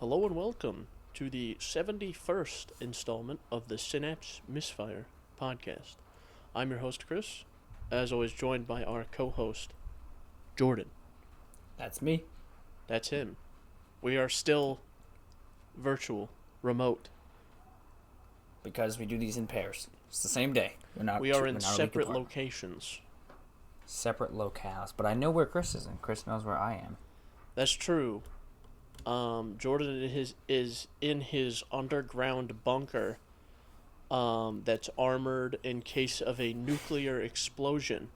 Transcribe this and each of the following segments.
Hello and welcome to the 71st installment of the Synapse Misfire Podcast. I'm your host, Chris, as always joined by our co-host, Jordan. That's me. That's him. We are still virtual, remote. Because we do these in pairs. It's the same day. We are in separate locations. Separate locales. But I know where Chris is, and Chris knows where I am. That's true. Jordan is in his underground bunker that's armored in case of a nuclear explosion.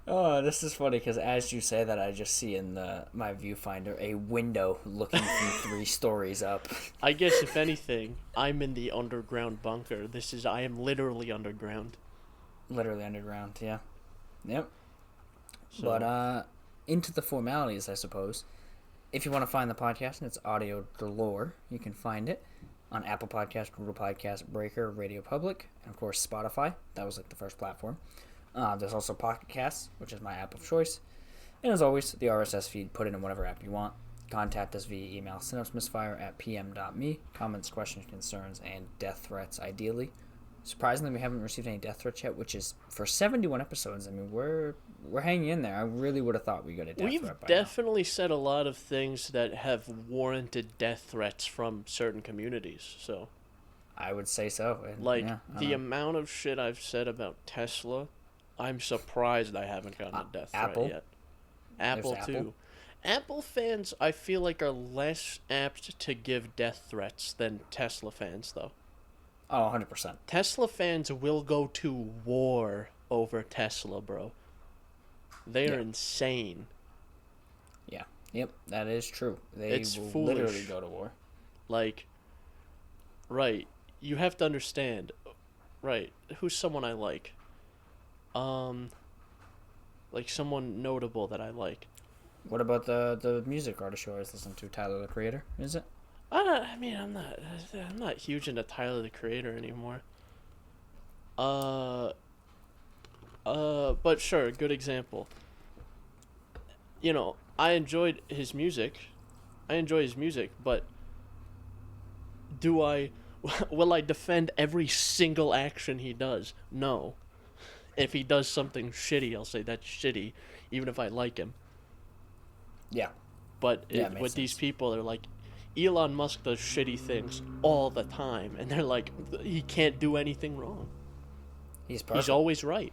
Oh, this is funny because as you say that, I just see in my viewfinder a window looking through 3 stories up. I guess if anything, I'm in the underground bunker. I am literally underground. Literally underground, yeah. Yep. So, but into the formalities, I suppose. If you want to find the podcast and it's audio galore, you can find it on Apple Podcast, Google Podcast, Breaker, Radio Public, and of course Spotify. That was like the first platform. There's also Pocket Casts, which is my app of choice. And as always, the RSS feed, put it in whatever app you want. Contact us via email, synapsemisfire@pm.me. Comments, questions, concerns, and death threats, ideally. Surprisingly, we haven't received any death threats yet, which is, for 71 episodes, I mean, we're hanging in there. I really would have thought we got a death threat by now. We've definitely said a lot of things that have warranted death threats from certain communities, so. I would say so. And, the amount of shit I've said about Tesla, I'm surprised I haven't gotten a death threat yet. Apple, too. Apple fans, I feel like, are less apt to give death threats than Tesla fans, though. Oh, 100%. Tesla fans will go to war over Tesla, bro. They are insane. Yeah. Yep, that is true. It's will foolish. Literally go to war. Right. You have to understand. Right. Who's someone I like? Someone notable that I like. What about the music artist you always listen to, Tyler, the Creator? Is it? I'm not huge into Tyler, the Creator anymore. But sure, good example. You know, I enjoyed his music. I enjoy his music, but will I defend every single action he does? No. If he does something shitty, I'll say that's shitty, even if I like him. Yeah. But with these people, they're like, Elon Musk does shitty things all the time, and they're like, he can't do anything wrong. He's perfect. He's always right.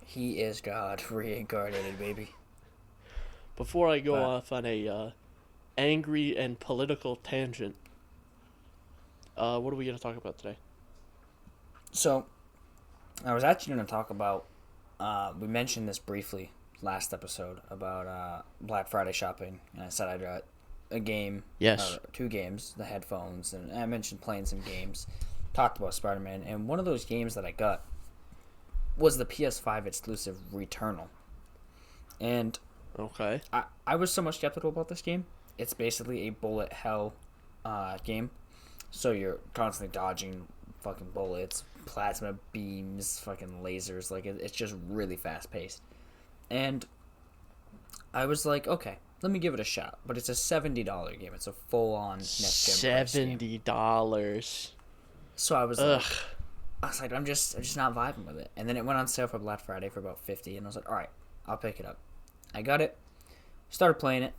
He is God reincarnated, baby. Before I go off on a angry and political tangent, what are we going to talk about today? So, I was actually going to talk about, we mentioned this briefly last episode about Black Friday shopping, and I said I got a game, yes, 2 games, the headphones, and I mentioned playing some games, talked about Spider-Man, and one of those games that I got was the PS5 exclusive Returnal. And okay, I was somewhat skeptical about this game. It's basically a bullet hell game, so you're constantly dodging fucking bullets, plasma beams, fucking lasers, it's just really fast paced. And I was like, okay, let me give it a shot. But it's a $70 game. It's a full-on next-gen $70. So I was like, I'm just not vibing with it. And then it went on sale for Black Friday for about $50, and I was like, all right, I'll pick it up. I got it, started playing it,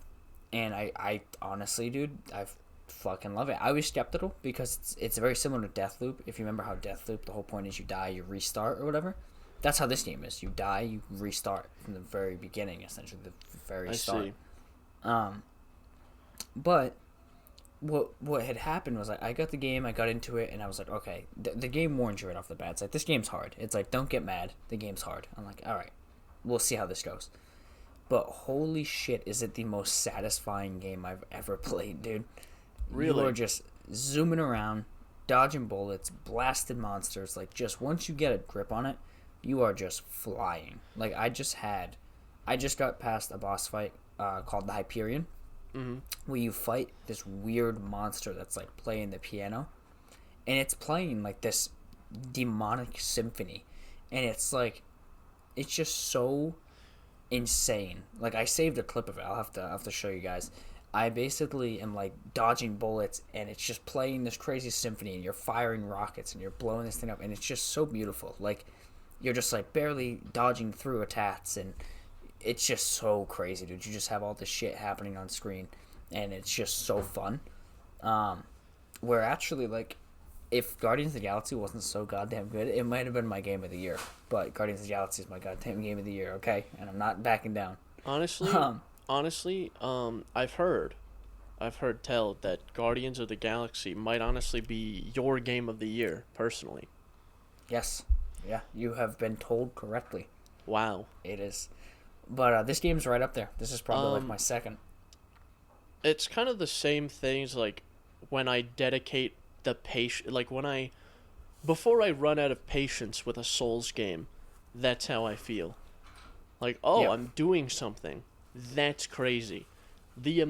and I honestly, dude, I fucking love it. I was skeptical because it's very similar to Deathloop. If you remember how Deathloop, the whole point is you die, you restart or whatever. That's how this game is. You die, you restart from the very beginning, essentially, the very start. See. But what had happened was I got the game, I got into it, and I was like, okay, the game warns you right off the bat. It's like, this game's hard. It's like, don't get mad. The game's hard. I'm like, all right, we'll see how this goes. But holy shit, is it the most satisfying game I've ever played, dude. Really? You are just zooming around, dodging bullets, blasted monsters. Just once you get a grip on it, you are just flying. I just got past a boss fight called the Hyperion, where you fight this weird monster that's playing the piano, and it's playing this demonic symphony, and it's just so insane. I saved a clip of it. I'll have to show you guys. I basically am like dodging bullets, and it's just playing this crazy symphony, and you're firing rockets, and you're blowing this thing up, and it's just so beautiful. Like, you're just like barely dodging through attacks, and it's just so crazy, dude. You just have all this shit happening on screen, and it's just so fun. Where actually, like, if Guardians of the Galaxy wasn't so goddamn good, it might have been my game of the year. But Guardians of the Galaxy is my goddamn game of the year, okay? And I'm not backing down. Honestly, I've heard tell that Guardians of the Galaxy might honestly be your game of the year, personally. Yes. Yeah, you have been told correctly. Wow. It is. But this game's right up there. This is probably like my second. It's kind of the same things, like, when I dedicate the patience, like, before I run out of patience with a Souls game, that's how I feel. Like, I'm doing something. That's crazy. The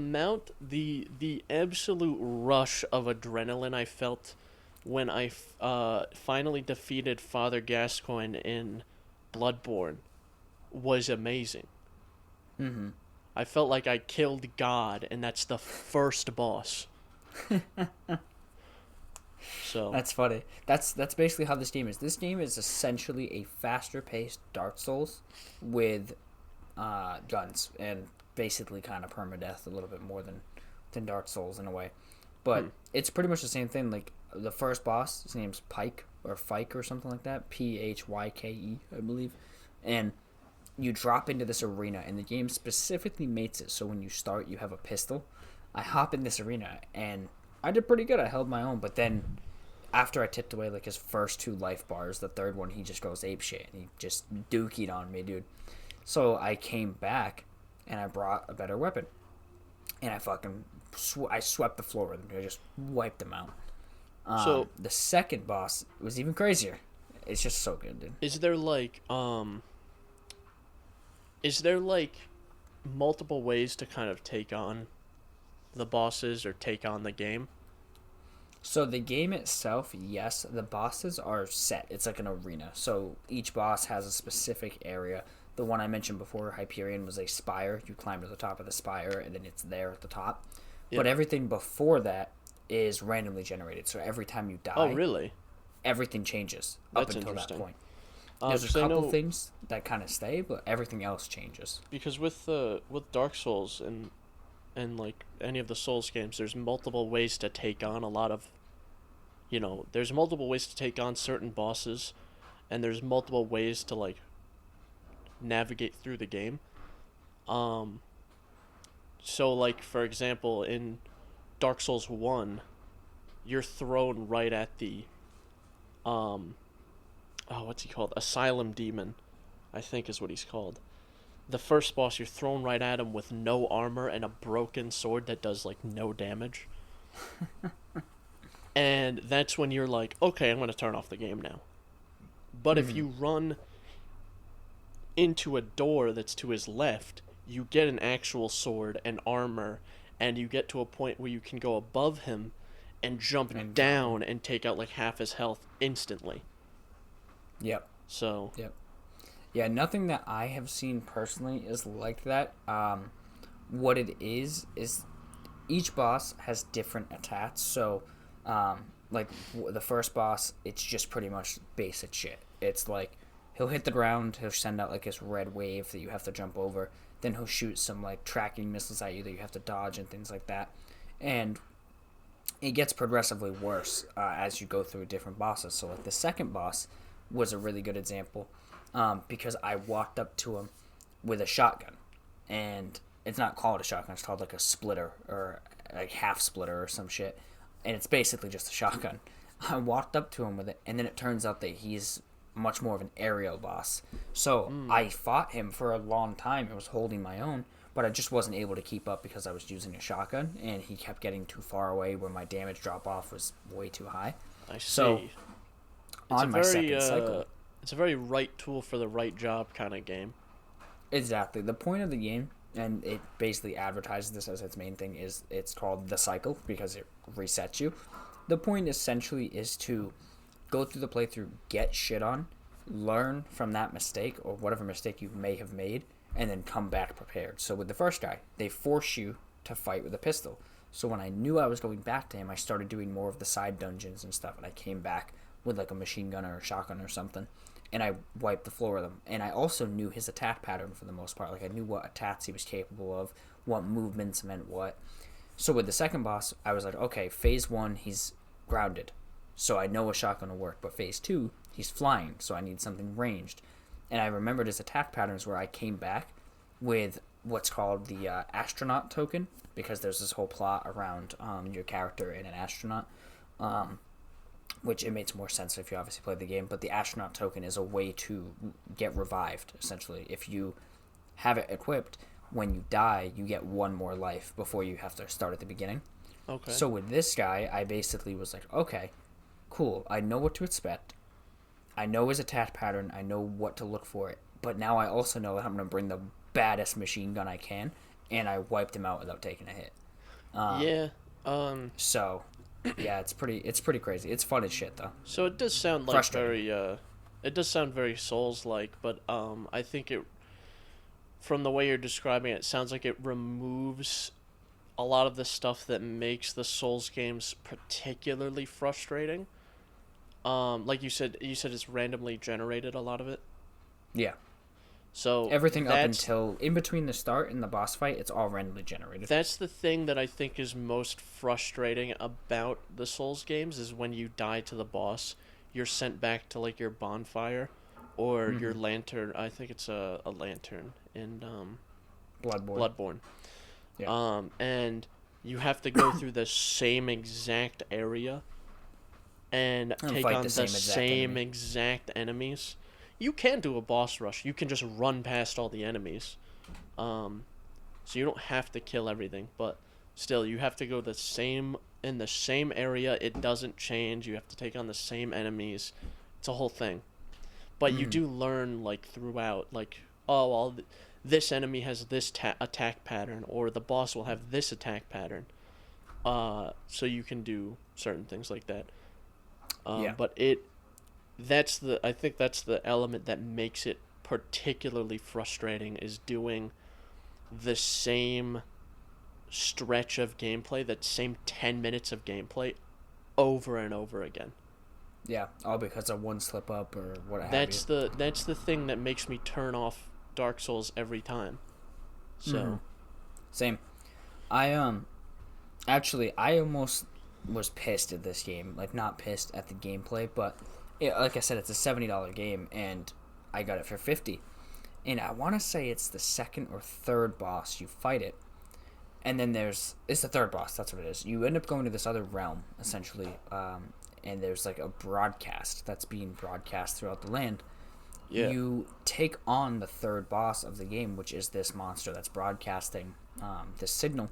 absolute rush of adrenaline I felt when I finally defeated Father Gascoigne in Bloodborne was amazing. Mm-hmm. I felt like I killed God, and that's the first boss. So that's funny. That's basically how this game is. This game is essentially a faster-paced Dark Souls with guns and basically kind of permadeath a little bit more than Dark Souls in a way. But it's pretty much the same thing. Like, the first boss, his name's Pyke or something like that. Phyke, I believe. And you drop into this arena, and the game specifically makes it so when you start, you have a pistol. I hop in this arena, and I did pretty good. I held my own, but then after I tipped away like his first 2 life bars, the third one, he just goes apeshit, and he just dookied on me, dude. So I came back, and I brought a better weapon, and I fucking I swept the floor with him. I just wiped him out. So the second boss was even crazier. It's just so good, dude. Is there like multiple ways to kind of take on the bosses or take on the game? So the game itself, yes. The bosses are set. It's like an arena. So each boss has a specific area. The one I mentioned before, Hyperion, was a spire. You climb to the top of the spire, and then it's there at the top. Yep. But everything before that is randomly generated. So every time you die... Oh, really? Everything changes up until that point. There's a couple things that kind of stay, but everything else changes. Because with Dark Souls and like any of the Souls games, there's multiple ways to take on a lot of, there's multiple ways to take on certain bosses, and there's multiple ways to like navigate through the game. So like, for example, in Dark Souls 1, you're thrown right at the what's he called? Asylum Demon, I think is what he's called. The first boss, you're thrown right at him with no armor and a broken sword that does, like, no damage. And that's when you're like, okay, I'm going to turn off the game now. But if you run into a door that's to his left, you get an actual sword and armor, and you get to a point where you can go above him and jump down and take out, like, half his health instantly. Yep. So. Yep. Yeah, nothing that I have seen personally is like that. What it is each boss has different attacks. So, like, the first boss, it's just pretty much basic shit. It's like, he'll hit the ground, he'll send out, like, this red wave that you have to jump over. Then he'll shoot some, like, tracking missiles at you that you have to dodge and things like that. And it gets progressively worse as you go through different bosses. So, like, the second boss was a really good example. Because I walked up to him with a shotgun, and it's not called a shotgun, it's called like a splitter, or like half splitter or some shit, and it's basically just a shotgun. I walked up to him with it, and then it turns out that he's much more of an aerial boss. So I fought him for a long time. I was holding my own, but I just wasn't able to keep up because I was using a shotgun, and he kept getting too far away where my damage drop off was way too high. I see. So on my second cycle... It's a very right tool for the right job kind of game. Exactly. The point of the game, and it basically advertises this as its main thing, is it's called the cycle because it resets you. The point essentially is to go through the playthrough, get shit on, learn from that mistake or whatever mistake you may have made, and then come back prepared. So with the first guy, they force you to fight with a pistol. So when I knew I was going back to him, I started doing more of the side dungeons and stuff, and I came back with like a machine gun or a shotgun or something, and I wiped the floor with him. And I also knew his attack pattern for the most part. Like I knew what attacks he was capable of, what movements meant what. So with the second boss, I was like, okay, phase 1, he's grounded, so I know a shotgun will work. But phase 2, he's flying, so I need something ranged. And I remembered his attack patterns where I came back with what's called the astronaut token, because there's this whole plot around your character in an astronaut, which it makes more sense if you obviously play the game. But the astronaut token is a way to get revived, essentially. If you have it equipped, when you die, you get 1 more life before you have to start at the beginning. Okay. So with this guy, I basically was like, okay, cool, I know what to expect. I know his attack pattern. I know what to look for. But now I also know that I'm going to bring the baddest machine gun I can, and I wiped him out without taking a hit. So, yeah, it's pretty crazy. It's fun as shit, though. So it does sound like it does sound very Souls-like, but I think it, from the way you're describing it, it sounds like it removes a lot of the stuff that makes the Souls games particularly frustrating. Like you said it's randomly generated, a lot of it. Yeah. So everything up until in between the start and the boss fight, it's all randomly generated. That's the thing that I think is most frustrating about the Souls games, is when you die to the boss, you're sent back to like your bonfire or your lantern. I think it's a lantern in Bloodborne. Yeah. And you have to go through the same exact area and take on the same exact enemies. You can do a boss rush. You can just run past all the enemies. So you don't have to kill everything, but still, you have to go in the same area. It doesn't change. You have to take on the same enemies. It's a whole thing. But you do learn, like, throughout, like, this enemy has this attack pattern, or the boss will have this attack pattern. So you can do certain things like that. But I think that's the element that makes it particularly frustrating, is doing the same stretch of gameplay, that same 10 minutes of gameplay over and over again. Yeah, all because of one slip up or what have you. That's the thing that makes me turn off Dark Souls every time. So same. I almost was pissed at this game. Like, not pissed at the gameplay, but like I said, it's a $70 game, and I got it for $50. And I want to say it's the second or third boss you fight it, and then it's the third boss. That's what it is. You end up going to this other realm, essentially, and there's like a broadcast that's being broadcast throughout the land. Yeah. You take on the third boss of the game, which is this monster that's broadcasting this signal,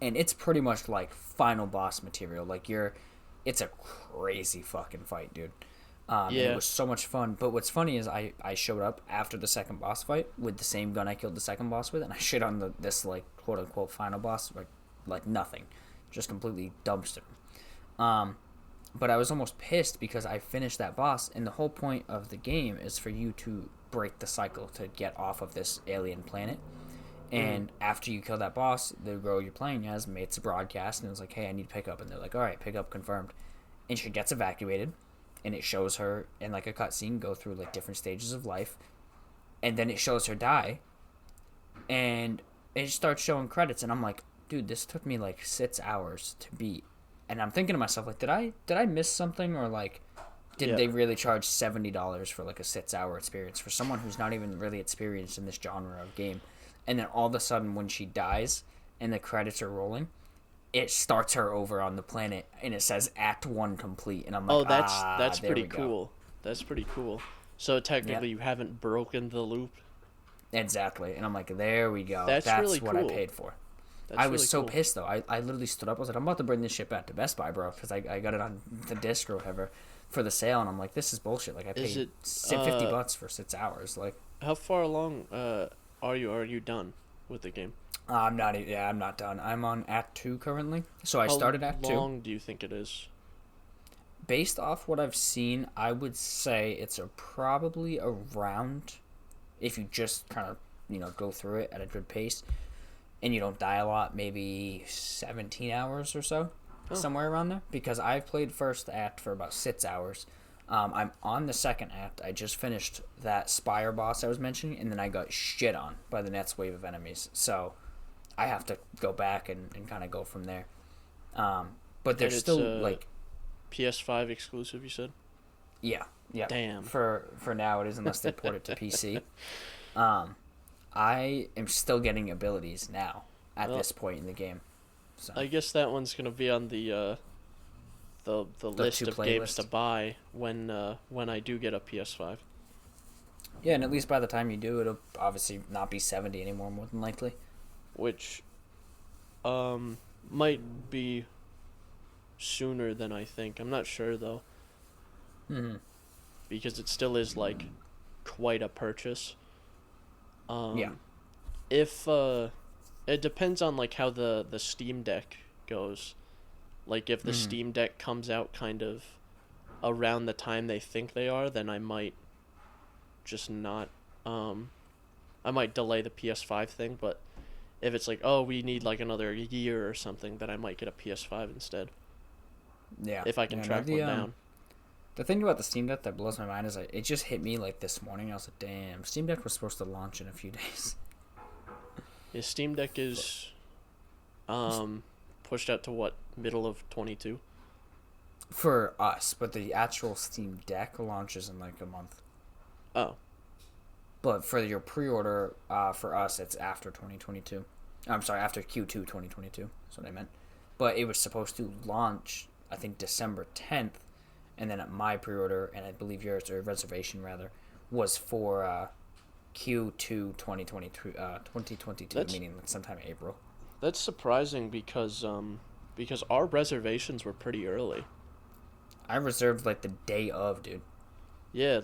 and it's pretty much like final boss material. Like, it's a crazy fucking fight, dude. It was so much fun. But what's funny is I showed up after the second boss fight with the same gun I killed the second boss with, and I shit on this like quote unquote final boss like nothing, just completely dumpstered him. But I was almost pissed because I finished that boss, and the whole point of the game is for you to break the cycle to get off of this alien planet. And after you kill that boss, the girl you're playing as makes a broadcast, and it's like, hey, I need pickup. And they're like, all right, pickup confirmed. And she gets evacuated, and it shows her in like a cutscene go through like different stages of life. And then it shows her die, and it starts showing credits. And I'm like, dude, this took me like 6 hours to beat. And I'm thinking to myself, like, did I miss something, or like, did they really charge $70 for like a 6-hour experience for someone who's not even really experienced in this genre of game? And then all of a sudden, when she dies and the credits are rolling, it starts her over on the planet, and it says Act 1 complete. And I'm like, that's pretty cool. That's pretty cool. So technically, you haven't broken the loop. Exactly. And I'm like, there we go. That's really what cool. I paid for. I was so pissed, though. I literally stood up. I was like, I'm about to bring this shit back to Best Buy, bro, because I got it on the disc or whatever for the sale, and I'm like, this is bullshit. Like, I paid $50 for 6 hours. Like, how far along are you done with the game? I'm not done. I'm on Act 2 currently. So I started Act 2. How long do you think it is? Based off what I've seen, I would say it's probably around, if you just kind of, go through it at a good pace, and you don't die a lot, maybe 17 hours or so, somewhere around there. Because I've played first act for about 6 hours. I'm on the second act. I just finished that Spire boss I was mentioning, and then I got shit on by the next wave of enemies. So I have to go back and kind of go from there. But there's still like PS5 exclusive, you said? Yeah. Damn. For now it is, unless they port it to PC. I am still getting abilities now at this point in the game. So I guess that one's gonna be on the list of games to buy when I do get a PS5. Yeah, and at least by the time you do, it'll obviously not be 70 anymore, more than likely. Which might be sooner than I think. I'm not sure though. Mm-hmm. Because it still is like quite a purchase. Yeah. If it depends on like how the Steam Deck goes. Like if the Steam Deck comes out kind of around the time they think they are, then I might just not I might delay the PS5 thing, but if it's like, oh, we need like another year or something, then I might get a PS5 instead. Yeah. If I can track one down. The thing about the Steam Deck that blows my mind is it just hit me like this morning. I was like, damn, Steam Deck was supposed to launch in a few days. Yeah, Steam Deck is pushed out to what, middle of 22? For us, but the actual Steam Deck launches in like a month. Oh. But for your pre-order, for us, it's after 2022. I'm sorry, after Q2 2022. That's what I meant. But it was supposed to launch, I think, December 10th. And then my pre-order, and I believe yours, or reservation rather, was for Q2 2022, meaning sometime in April. That's surprising because our reservations were pretty early. I reserved like the day of, dude. Yeah,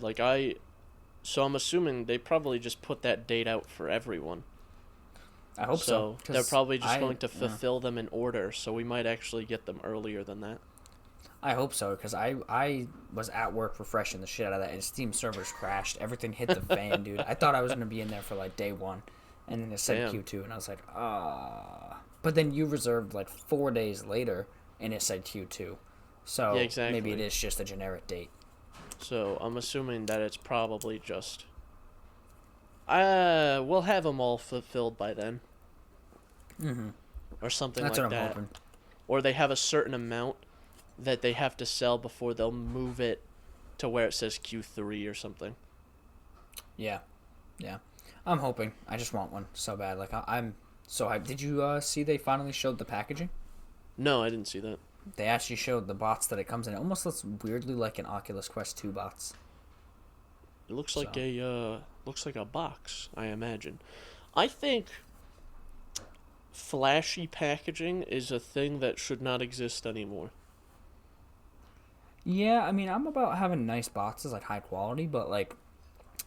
so I'm assuming they probably just put that date out for everyone. I hope so. They're probably just going to fulfill them in order, so we might actually get them earlier than that. I hope so, because I was at work refreshing the shit out of that, and Steam servers crashed. Everything hit the fan, dude. I thought I was going to be in there for, like, day one, and then it said Q2, and I was like, ah. But then you reserved, like, 4 days later, and it said Q2. So yeah, exactly. Maybe it is just a generic date. So I'm assuming that it's probably just... we'll have them all fulfilled by then. Mm-hmm. Or something That's like what that. I'm hoping. Or they have a certain amount that they have to sell before they'll move it to where it says Q3 or something. Yeah. I'm hoping. I just want one so bad. Like, I'm so hyped. Did you see they finally showed the packaging? No, I didn't see that. They actually showed the box that it comes in. It almost looks weirdly like an Oculus Quest 2 box. It looks like a box, I imagine. I think flashy packaging is a thing that should not exist anymore. Yeah, I mean, I'm about having nice boxes, like high quality, but like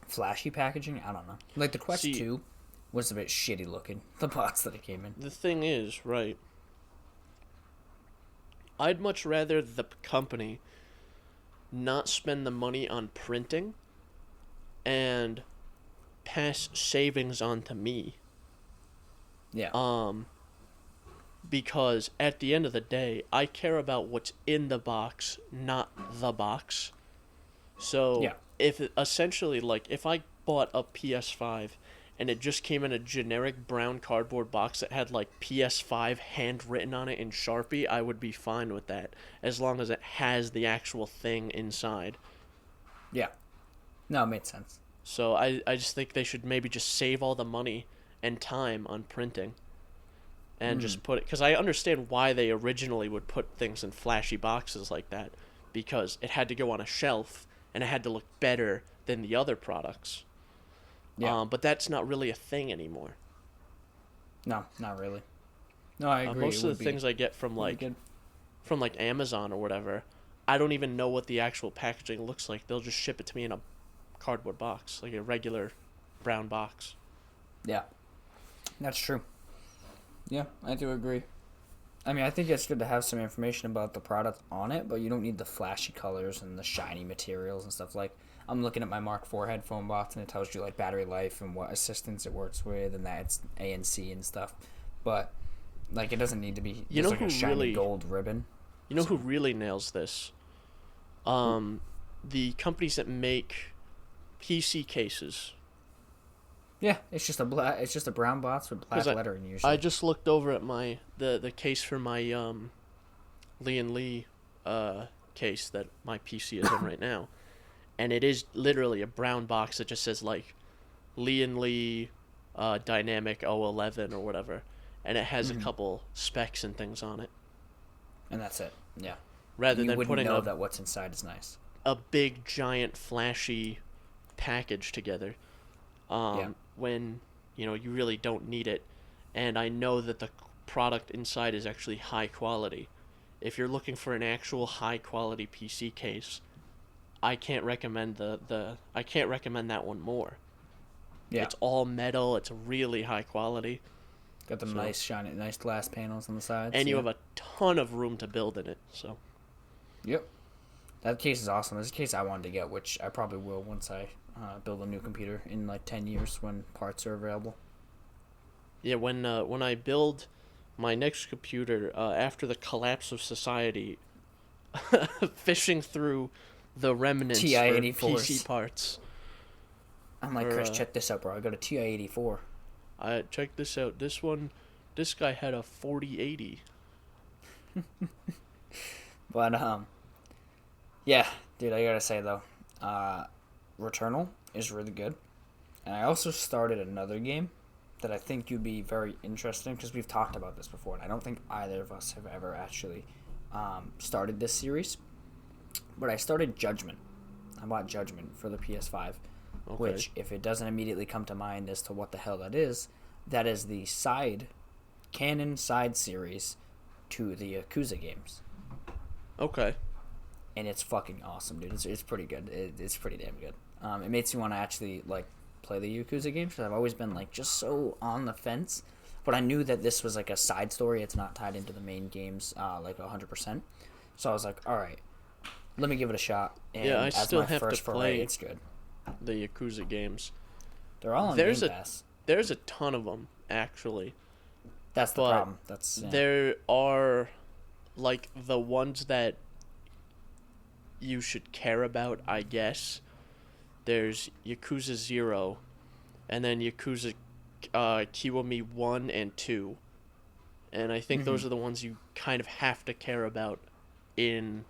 flashy packaging, I don't know. Like the Quest 2 was a bit shitty looking, the box that it came in. The thing is, right, I'd much rather the company not spend the money on printing and pass savings on to me. Yeah. Because at the end of the day, I care about what's in the box, not the box. So if it, essentially, like, if I bought a PS5 and it just came in a generic brown cardboard box that had like PS5 handwritten on it in Sharpie, I would be fine with that, as long as it has the actual thing inside. Yeah. No, it made sense. So I just think they should maybe just save all the money and time on printing. And just put it... Because I understand why they originally would put things in flashy boxes like that. Because it had to go on a shelf, and it had to look better than the other products. Yeah. But that's not really a thing anymore. No, not really. No, I agree. Most of the things I get from like Amazon or whatever, I don't even know what the actual packaging looks like. They'll just ship it to me in a cardboard box, like a regular brown box. Yeah, that's true. Yeah, I do agree. I mean, I think it's good to have some information about the product on it, but you don't need the flashy colors and the shiny materials and stuff. Like, I'm looking at my Mark IV headphone box, and it tells you, like, battery life and what assistance it works with, and that it's ANC and stuff. but like it doesn't need to be. You know like who a shiny really gold ribbon. You know who really nails this? The companies that make PC cases. Yeah, it's just a brown box with black lettering usually. I just looked over at the case for my Lee and Lee case that my PC is in right now, and it is literally a brown box that just says like Lee and Lee Dynamic 011 or whatever, and it has a couple specs and things on it. And that's it. Yeah. Rather you than wouldn't putting know that what's inside is nice. A big giant flashy package together. When you really don't need it, and I know that the product inside is actually high quality. If you're looking for an actual high quality PC case, I can't recommend I can't recommend that one more. Yeah. It's all metal. It's really high quality. Got the nice shiny, nice glass panels on the sides. And you have a ton of room to build in it. So. Yep. That case is awesome. There's a case I wanted to get, which I probably will once I build a new computer in like 10 years when parts are available. Yeah, when I build my next computer, after the collapse of society, fishing through the remnants for PC parts. I'm like, Chris, check this out, bro. I got a TI-84. Check this out. This guy had a 4080. But, yeah, dude, I gotta say, though, Returnal is really good. And I also started another game that I think you'd be very interested in, because we've talked about this before, and I don't think either of us have ever actually started this series. But I started Judgement. I bought Judgement for the PS5, which, if it doesn't immediately come to mind as to what the hell that is the canon side series to the Yakuza games. Okay. And it's fucking awesome, dude. It's pretty good. It's pretty damn good. It makes me want to actually like play the Yakuza games, because I've always been like just so on the fence. But I knew that this was like a side story. It's not tied into the main games like 100%. So I was like, all right, let me give it a shot. And yeah, I still have to play. It's good. The Yakuza games. They're all on Game Pass. There's a ton of them, actually. That's the problem. There are like the ones that you should care about, I guess. There's Yakuza 0, and then Yakuza Kiwami 1 and 2. And I think those are the ones you kind of have to care about in,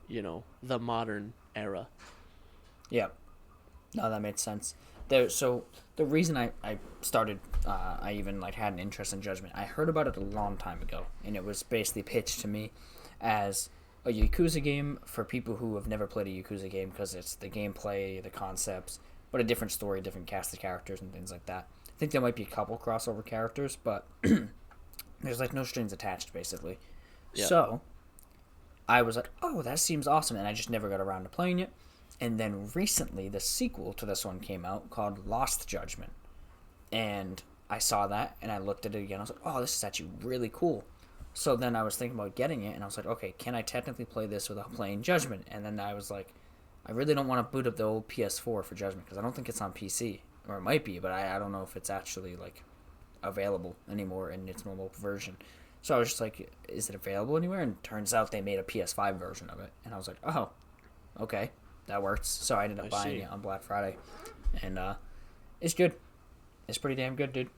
the modern era. Yeah. No, that makes sense. So the reason I started, I even like had an interest in Judgement, I heard about it a long time ago, and it was basically pitched to me as a Yakuza game for people who have never played a Yakuza game, because it's the gameplay, the concepts, but a different story, different cast of characters and things like that. I think there might be a couple crossover characters, but there's like no strings attached, basically. Yeah. So I was like, oh, that seems awesome, and I just never got around to playing it. And then recently, the sequel to this one came out called Lost Judgment. And I saw that, and I looked at it again. I was like, oh, this is actually really cool. So then I was thinking about getting it, and I was like, okay, can I technically play this without playing Judgment? And then I was like, I really don't want to boot up the old PS4 for Judgment, because I don't think it's on PC. Or it might be, but I don't know if it's actually, like, available anymore in its normal version. So I was just like, is it available anywhere? And it turns out they made a PS5 version of it. And I was like, oh, okay. That works. So I ended up buying it on Black Friday, and it's good. It's pretty damn good, dude.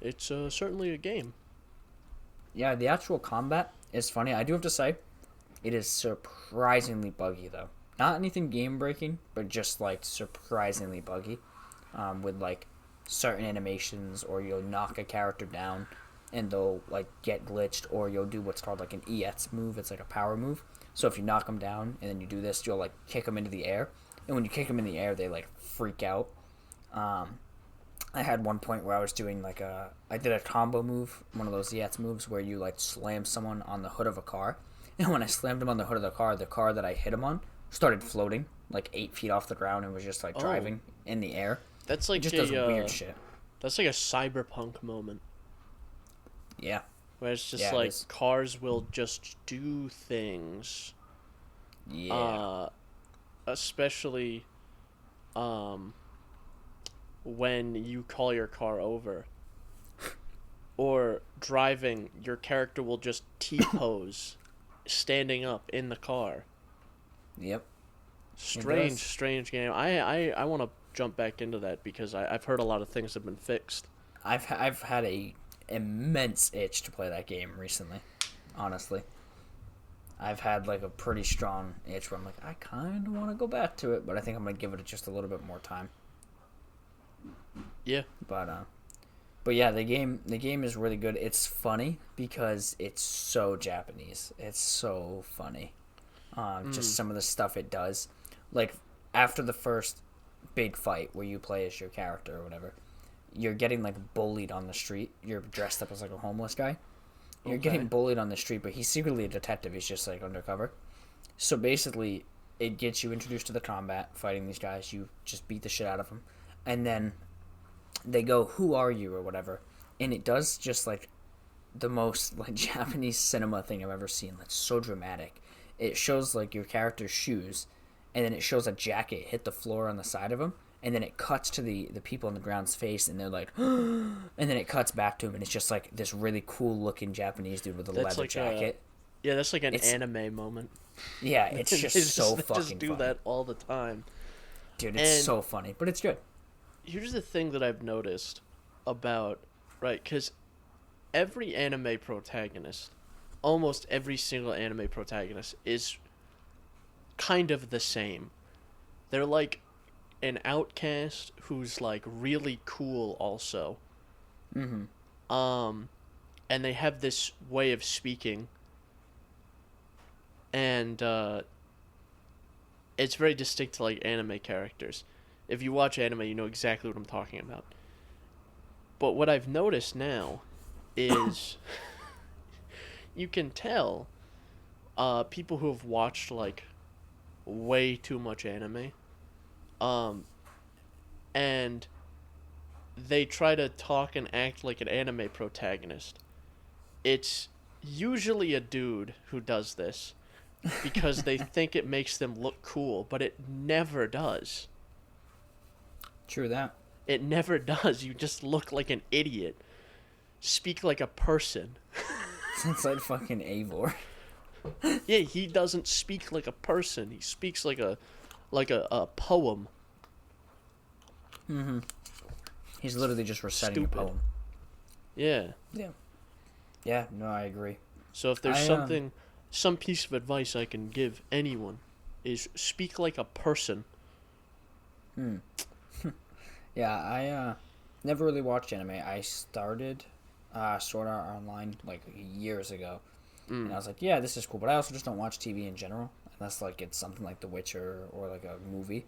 It's certainly a game. Yeah, the actual combat is funny. I do have to say, it is surprisingly buggy, though. Not anything game breaking, but just like surprisingly buggy, with like certain animations, or you'll knock a character down and they'll like get glitched, or you'll do what's called like an EX move. It's like a power move. So if you knock them down and then you do this, you'll like kick them into the air. And when you kick them in the air, they like freak out. I had one point where I was doing like I did a combo move, one of those EX moves where you like slam someone on the hood of a car. And when I slammed him on the hood of the car that I hit him on started floating like 8 feet off the ground and was just like driving in the air. That's like it just does weird shit. That's like a cyberpunk moment. Yeah. Where it's just like cars will just do things. Yeah. Especially when you call your car over. or driving, your character will just T-pose standing up in the car. Yep. Strange game. I want to jump back into that because I've heard a lot of things have been fixed. I've had a immense itch to play that game recently, honestly. I've had like a pretty strong itch where I'm like, I kind of want to go back to it, but I think I'm going to give it just a little bit more time. Yeah. But yeah, the game is really good. It's funny because it's so Japanese. It's so funny. Just some of the stuff it does. Like, after the first big fight where you play as your character or whatever, you're getting, like, bullied on the street. You're dressed up as, like, a homeless guy. You're getting bullied on the street, but he's secretly a detective. He's just, like, undercover. So, basically, it gets you introduced to the combat, fighting these guys. You just beat the shit out of them. And then they go, who are you, or whatever. And it does just, like, the most, like, Japanese cinema thing I've ever seen. That's so dramatic. It shows, like, your character's shoes, and then it shows a jacket hit the floor on the side of him, and then it cuts to the people on the ground's face, and they're like, and then it cuts back to him, and it's just, like, this really cool-looking Japanese dude with a leather jacket. That's like an anime moment. Yeah, it's just so fucking funny. They just do that all the time. Dude, it's so funny, but it's good. Here's the thing that I've noticed about, right, because every anime protagonist, almost every single anime protagonist is kind of the same. They're like an outcast who's like really cool also. Mm-hmm. And they have this way of speaking, and it's very distinct to like anime characters. If you watch anime, you know exactly what I'm talking about. But what I've noticed now is you can tell people who have watched like way too much anime, and they try to talk and act like an anime protagonist. It's usually a dude who does this because they think it makes them look cool, but it never does. True that. It never does. You just look like an idiot. Speak like a person. It's like fucking Eivor. Yeah, he doesn't speak like a person. He speaks like a poem. Mm-hmm. He's literally just reciting a poem. Yeah. Yeah. Yeah, no, I agree. So if there's some piece of advice I can give anyone is speak like a person. Yeah, I never really watched anime. I started Sword Art Online like years ago. And I was like, yeah, this is cool. But I also just don't watch TV in general, unless like it's something like The Witcher or like a movie.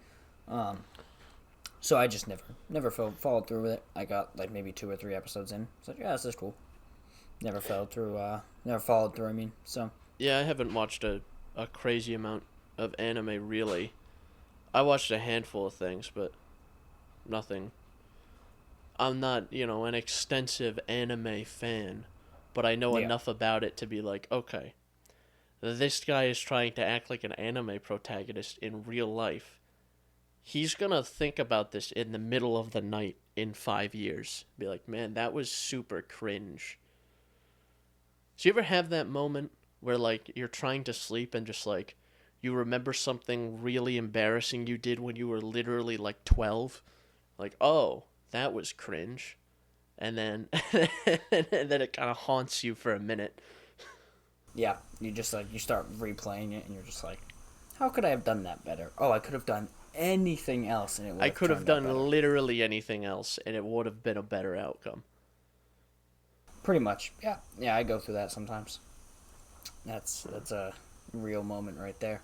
So I just never followed through with it. I got like maybe 2 or 3 episodes in. It's like, yeah, this is cool. Never followed through. I mean, so. Yeah, I haven't watched a crazy amount of anime really. I watched a handful of things, but nothing. I'm not, an extensive anime fan, but I know enough about it to be like, okay, this guy is trying to act like an anime protagonist in real life. He's gonna think about this in the middle of the night in 5 years. Be like, man, that was super cringe. Do you ever have that moment where, like, you're trying to sleep and just, like, you remember something really embarrassing you did when you were literally, like, 12? Like, oh, that was cringe. And then and then it kind of haunts you for a minute. Yeah, you just, like, you start replaying it and you're just like, how could I have done that better? Oh, I could have done anything else and it would have I could have done literally anything else and it would have been a better outcome. Pretty much. Yeah, I go through that sometimes. That's a real moment right there.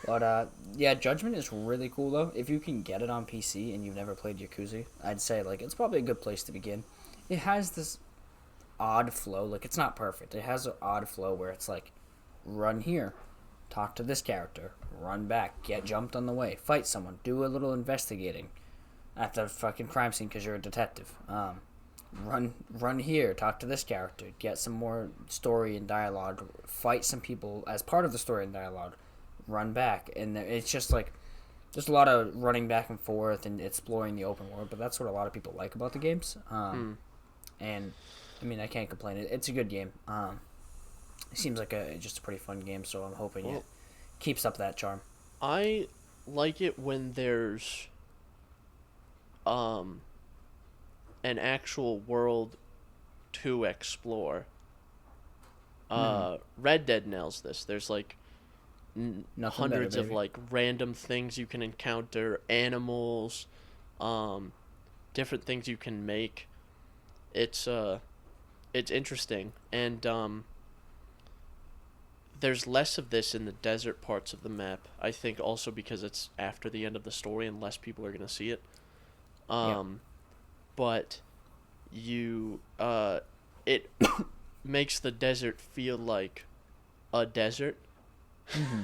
But yeah, Judgement is really cool though. If you can get it on PC and you've never played Yakuza, I'd say like it's probably a good place to begin. It has this odd flow, like it's not perfect. It has an odd flow where it's like run here, talk to this character, run back, get jumped on the way, fight someone, do a little investigating at the fucking crime scene because you're a detective. Run here, talk to this character, get some more story and dialogue, fight some people as part of the story and dialogue, run back, and it's just like there's a lot of running back and forth and exploring the open world, but that's what a lot of people like about the games. and I mean I can't complain. It's a good game. It seems like just a pretty fun game, so I'm hoping it keeps up that charm. I like it when there's an actual world to explore. Red Dead nails this. There's like hundreds of like random things you can encounter, animals, different things you can make. It's interesting, and there's less of this in the desert parts of the map. I think also because it's after the end of the story and less people are gonna see it. But you it makes the desert feel like a desert. Mm-hmm.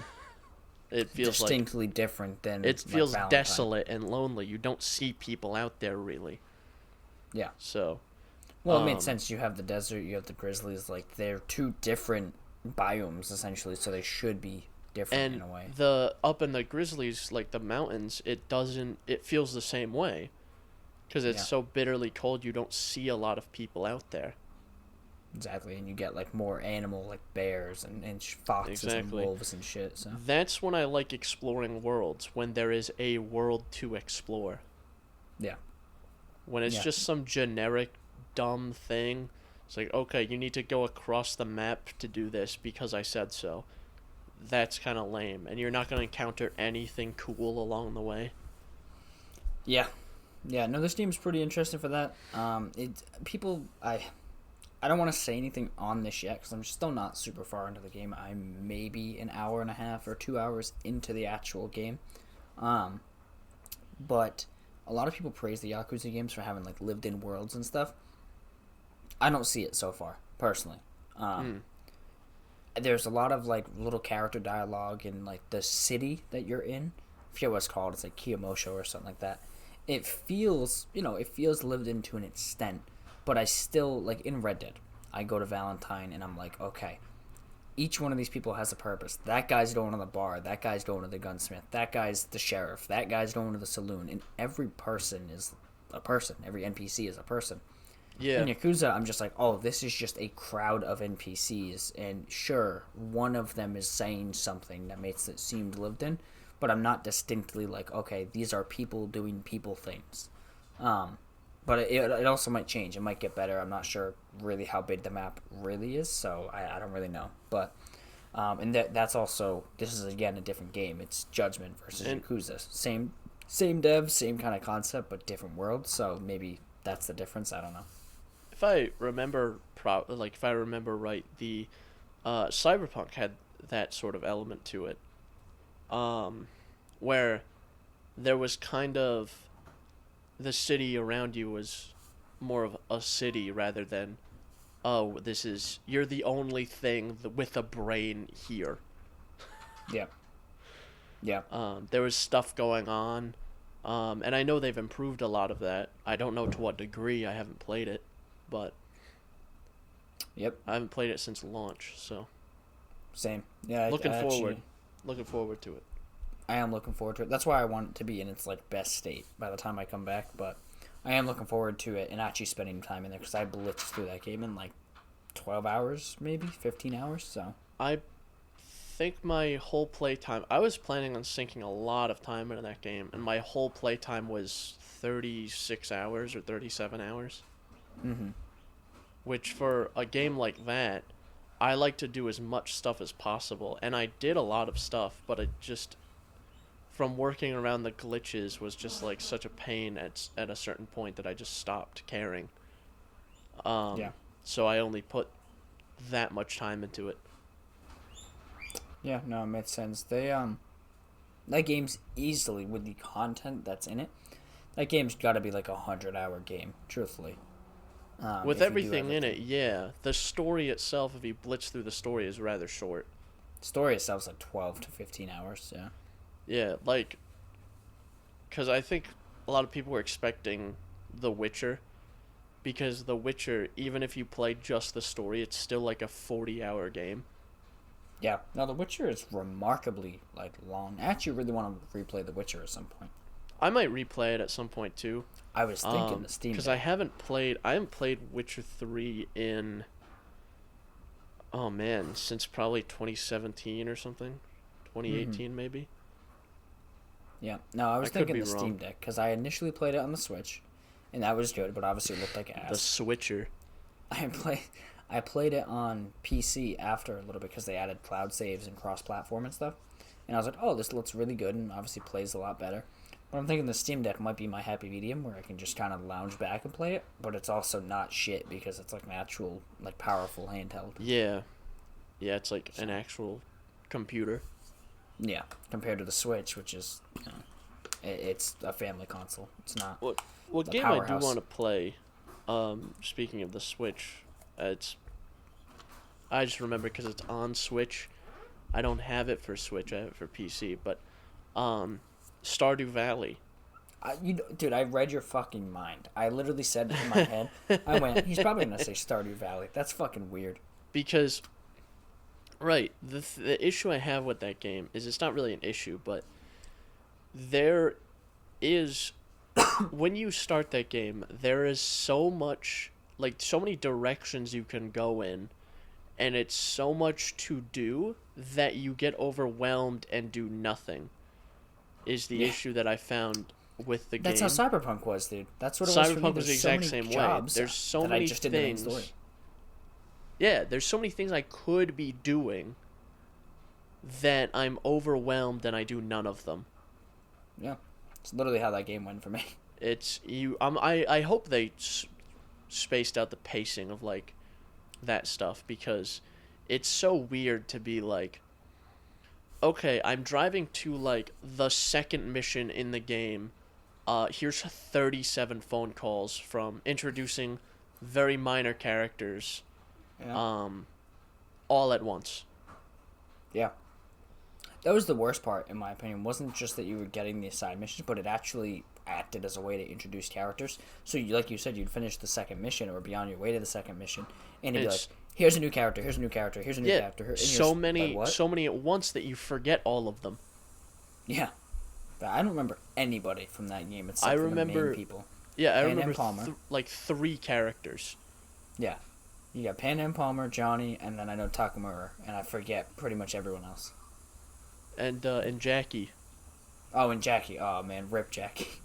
It feels distinctly different than it feels like desolate and lonely. You don't see people out there really. Yeah. So well, it made sense. You have the desert, you have the grizzlies. Like they're two different biomes essentially, so they should be different in a way. The up in the grizzlies, like the mountains, it feels the same way because it's so bitterly cold. You don't see a lot of people out there. Exactly, and you get like more animal, like bears and foxes and wolves and shit. So that's when I like exploring worlds, when there is a world to explore. Yeah. When it's just some generic dumb thing, it's like, okay, you need to go across the map to do this because I said so. That's kind of lame, and you're not going to encounter anything cool along the way. Yeah. No, this game's pretty interesting for that. I don't want to say anything on this yet because I'm still not super far into the game. I'm maybe an hour and a half or 2 hours into the actual game. But a lot of people praise the Yakuza games for having like lived-in worlds and stuff. I don't see it so far, personally. There's a lot of like little character dialogue in like the city that you're in. I forget what it's called. It's like Kiyomosho or something like that. It feels lived in to an extent. But I still, like, in Red Dead, I go to Valentine, and I'm like, okay, each one of these people has a purpose. That guy's going to the bar. That guy's going to the gunsmith. That guy's the sheriff. That guy's going to the saloon. And every person is a person. Every NPC is a person. Yeah. In Yakuza, I'm just like, oh, this is just a crowd of NPCs. And sure, one of them is saying something that makes it seem lived in. But I'm not distinctly like, okay, these are people doing people things. But it also might change. It might get better. I'm not sure really how big the map really is, so I don't really know. But and that's also, this is again a different game. It's Judgment versus Yakuza. Same dev, same kind of concept, but different world. So maybe that's the difference. I don't know. If I remember right, the Cyberpunk had that sort of element to it, where there was kind of the city around you was more of a city rather than, oh, you're the only thing with a brain here. Yeah. There was stuff going on, and I know they've improved a lot of that. I don't know to what degree. I haven't played it, but yep, I haven't played it since launch, so same. Yeah, looking forward to it. I am looking forward to it. That's why I want it to be in its like best state by the time I come back. But I am looking forward to it and actually spending time in there because I blitzed through that game in like 12 hours, maybe 15 hours. So I think my whole playtime, I was planning on sinking a lot of time into that game, and my whole playtime was 36 hours or 37 hours. Mm-hmm. Which for a game like that, I like to do as much stuff as possible, and I did a lot of stuff, but it just, from working around the glitches, was just like such a pain at a certain point that I just stopped caring. So I only put that much time into it. Yeah, no, it makes sense. That game's easily, with the content that's in it, that game's got to be like 100-hour game, truthfully. With everything in it, yeah. The story itself, if you blitz through the story, is rather short. The story itself's like 12 to 15 hours, yeah. Yeah, like, because I think a lot of people were expecting The Witcher, because The Witcher, even if you play just the story, it's still like a 40-hour game. Yeah, no, The Witcher is remarkably like long. I actually really want to replay The Witcher at some point. I might replay it at some point too. I was thinking the Steam Deck. Because I haven't played Witcher 3 in, oh man, since probably 2017 or something. 2018 maybe. Yeah. No, I was thinking the Steam Deck because I initially played it on the Switch, and that was good, but obviously it looked like ass. The Switcher. I played it on PC after a little bit because they added cloud saves and cross-platform and stuff, and I was like, oh, this looks really good and obviously plays a lot better. But I'm thinking the Steam Deck might be my happy medium where I can just kind of lounge back and play it, but it's also not shit because it's like an actual, like, powerful handheld. Yeah. Yeah, it's like an actual computer. Yeah, compared to the Switch, which is, you know, it's a family console. It's not. What game I do want to play, speaking of the Switch, I just remember because it's on Switch. I don't have it for Switch, I have it for PC, but Stardew Valley. Dude, I read your fucking mind. I literally said in my head, I went, he's probably going to say Stardew Valley. That's fucking weird. Because, right, the issue I have with that game is it's not really an issue, but there is, when you start that game, there is so much, like, so many directions you can go in, and it's so much to do that you get overwhelmed and do nothing. Is the issue that I found with the game. That's how Cyberpunk was, dude. That's what it was for me. Cyberpunk was the exact same way. There's so many things. Yeah, there's so many things I could be doing that I'm overwhelmed and I do none of them. Yeah, it's literally how that game went for me. It's you. I hope they spaced out the pacing of like that stuff because it's so weird to be like, okay, I'm driving to, like, the second mission in the game. Here's 37 phone calls from introducing very minor characters, all at once. Yeah. That was the worst part, in my opinion. It wasn't just that you were getting the side missions, but it actually acted as a way to introduce characters. So, like you said, you'd finish the second mission or be on your way to the second mission, and it'd be like, here's a new character, here's a new character, here's a new character. So many at once that you forget all of them. Yeah. But I don't remember anybody from that game except for the main people. Yeah, I remember like 3 characters. Yeah. You got Panda and Palmer, Johnny, and then I know Takamura, and I forget pretty much everyone else. And Jackie. Oh, and Jackie. Oh, man, rip Jackie.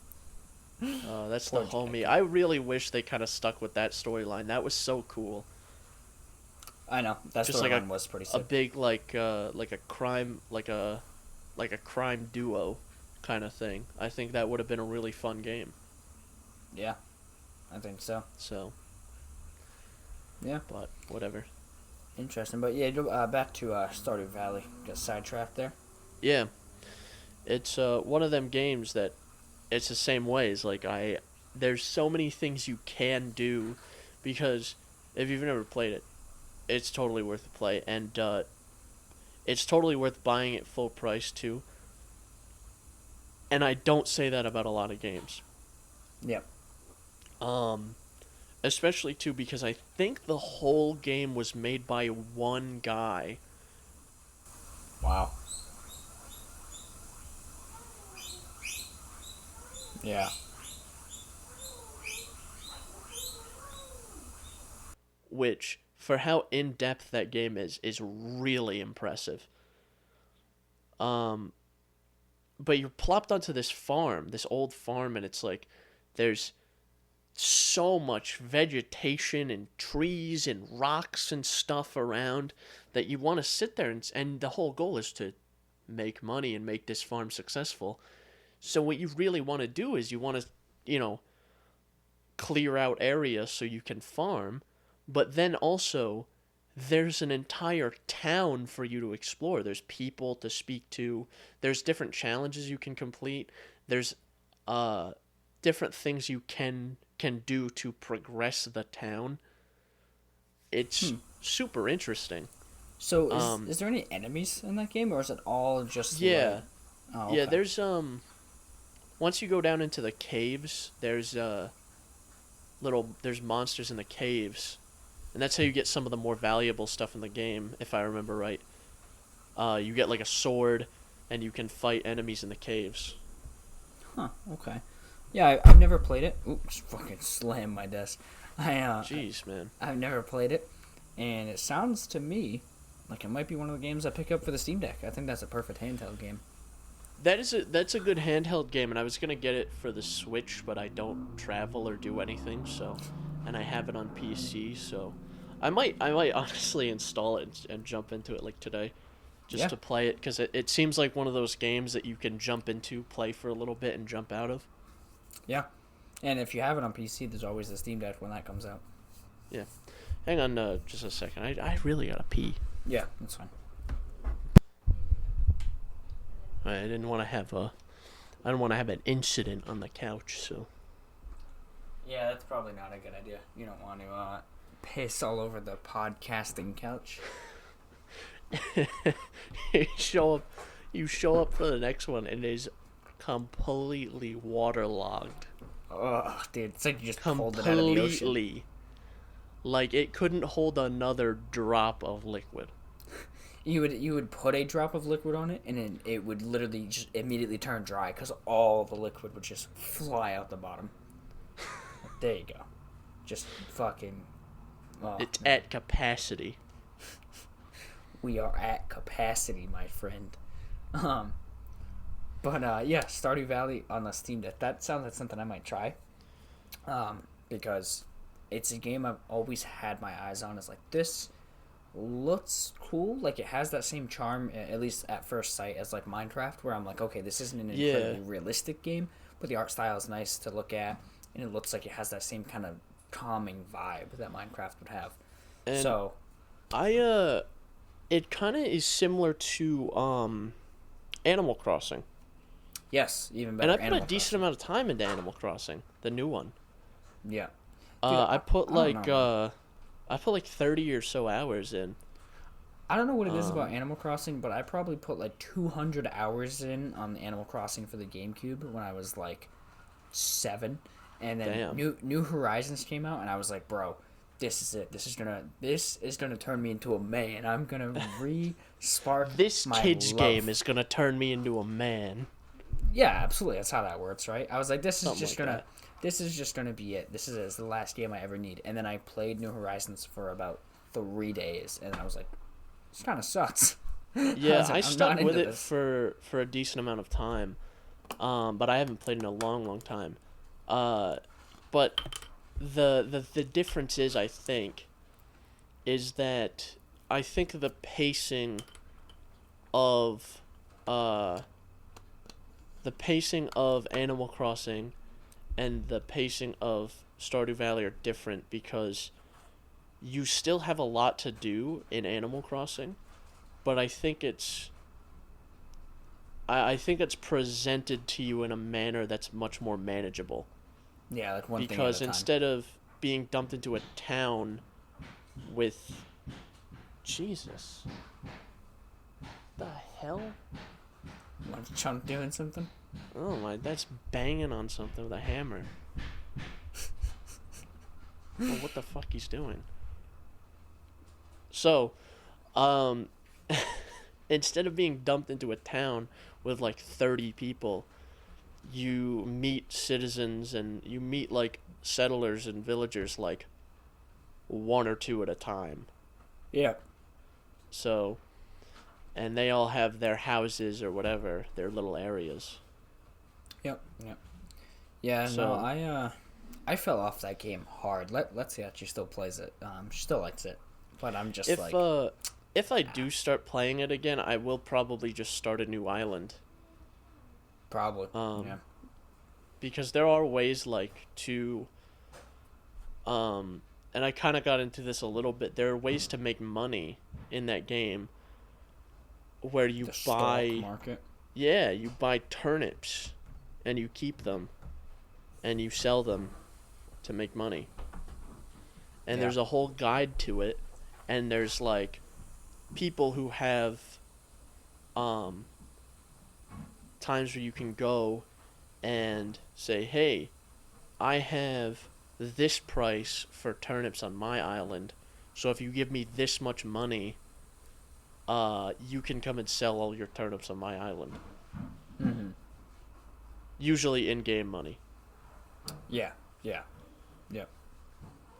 That's the homie. Jackie. I really wish they kind of stuck with that storyline. That was so cool. I know that storyline was pretty sick. A big like a crime crime duo kind of thing. I think that would have been a really fun game. Yeah, I think so. So. Yeah. But whatever. Interesting, but yeah, back to Stardew Valley. Got sidetracked there. Yeah, it's one of them games that it's the same way. It's like there's so many things you can do because if you've never played it, it's totally worth the play, and it's totally worth buying it full price too. And I don't say that about a lot of games. Yep. Especially too because I think the whole game was made by one guy. Wow. Yeah. Which, for how in-depth that game is really impressive. But you're plopped onto this farm, this old farm, and it's like, there's so much vegetation and trees and rocks and stuff around that you want to sit there, and the whole goal is to make money and make this farm successful. So what you really want to do is you want to, clear out areas so you can farm, but then also there's an entire town for you to explore. There's people to speak to. There's different challenges you can complete. There's different things you can do to progress the town. It's super interesting. So is there any enemies in that game, or is it all just yeah? Oh, okay. Yeah, there's once you go down into the caves, there's monsters in the caves, and that's how you get some of the more valuable stuff in the game, if I remember right. You get like a sword, and you can fight enemies in the caves. Huh. Okay. Yeah, I've never played it. Oops, fucking slammed my desk. Jeez, man. I've never played it, and it sounds to me like it might be one of the games I pick up for the Steam Deck. I think that's a perfect handheld game. That's a good handheld game, and I was gonna get it for the Switch, but I don't travel or do anything, so, and I have it on PC, so I might honestly install it and jump into it like today, just to play it, because it seems like one of those games that you can jump into, play for a little bit, and jump out of. Yeah, and if you have it on PC, there's always the Steam Deck when that comes out. Yeah, hang on, just a second. I really gotta pee. Yeah, that's fine. I didn't want to have an incident on the couch, so. Yeah, that's probably not a good idea. You don't want to piss all over the podcasting couch. you show up for the next one, and it is completely waterlogged. Oh, dude, it's like you just pulled it out of the ocean. Completely. Like it couldn't hold another drop of liquid. You would put a drop of liquid on it, and then it would literally just immediately turn dry because all the liquid would just fly out the bottom. There you go. Just fucking. Oh, it's at capacity. We are at capacity, my friend. But yeah, Stardew Valley on the Steam Deck. That sounds like something I might try. Because it's a game I've always had my eyes on. It's like, this looks cool. Like, it has that same charm, at least at first sight, as like Minecraft, where I'm like, okay, this isn't an incredibly realistic game, but the art style is nice to look at, and it looks like it has that same kind of calming vibe that Minecraft would have. And so, it kind of is similar to Animal Crossing. Yes, even better. And I put a decent amount of time into Animal Crossing, the new one. Yeah. Dude, I put like 30 or so hours in. I don't know what it is about Animal Crossing, but I probably put like 200 hours in on the Animal Crossing for the GameCube when I was like 7, and then New Horizons came out, and I was like, bro, this is it. This is gonna turn me into a man. I'm gonna re-spark this my kid's love. Game is gonna turn me into a man. Yeah, absolutely. That's how that works, right? I was like, this is just gonna be it. This is the last game I ever need. And then I played New Horizons for about 3 days, and I was like, this kind of sucks. Yeah, I stuck with it for a decent amount of time, but I haven't played in a long time. But the difference is, I think, is that I think the pacing of Animal Crossing and the pacing of Stardew Valley are different, because you still have a lot to do in Animal Crossing, but I think it's presented to you in a manner that's much more manageable. Yeah, like one thing at a Because time. instead of being dumped into a town with... Jesus. The hell? What, Chunk doing something? Oh my, that's banging on something with a hammer. Oh, what the fuck he's doing? So, instead of being dumped into a town with like 30 people, you meet citizens and you meet like settlers and villagers like 1 or 2 at a time. Yeah. So, and they all have their houses or whatever, their little areas. Yep. Yeah, so, no, I fell off that game hard. Let's see how she still plays it. She still likes it, but I'm just if I do start playing it again, I will probably just start a new island. Probably. Yeah. Because there are ways like to, and I kind of got into this a little bit. There are ways to make money in that game, where you buy stock market. Yeah, you buy turnips, and you keep them, and you sell them to make money. And there's a whole guide to it, and there's like people who have times where you can go and say, hey, I have this price for turnips on my island, so if you give me this much money, you can come and sell all your turnips on my island. Mm-hmm. usually in-game money. Yeah. Yep.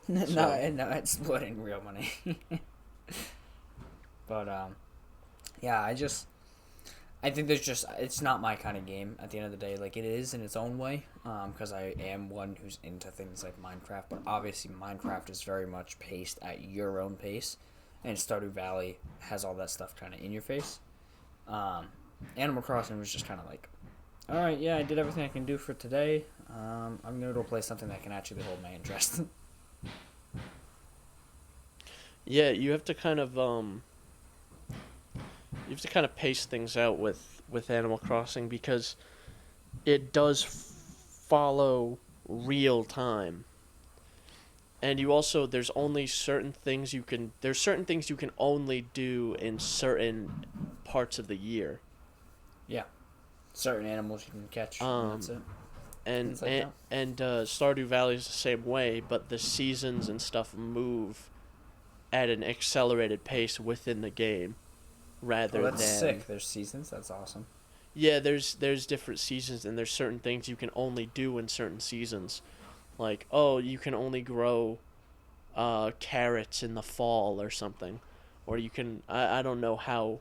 So, no, it's splitting real money. But yeah, I think it's not my kind of game at the end of the day. Like, it is in its own way, because I am one who's into things like Minecraft, but obviously Minecraft is very much paced at your own pace, and Stardew Valley has all that stuff kind of in your face. Animal Crossing was just kind of like, all right, yeah, I did everything I can do for today. I'm gonna go play something that can actually hold my interest. yeah, you have to kind of pace things out with Animal Crossing, because it does follow real time. And you also, there's certain things you can only do in certain parts of the year. Yeah. Certain animals you can catch, and that's it. And Stardew Valley is the same way, but the seasons and stuff move at an accelerated pace within the game, rather that's than. Sick. There's seasons. That's awesome. Yeah, there's different seasons, and there's certain things you can only do in certain seasons, like, oh, you can only grow carrots in the fall or something, or you can I don't know how.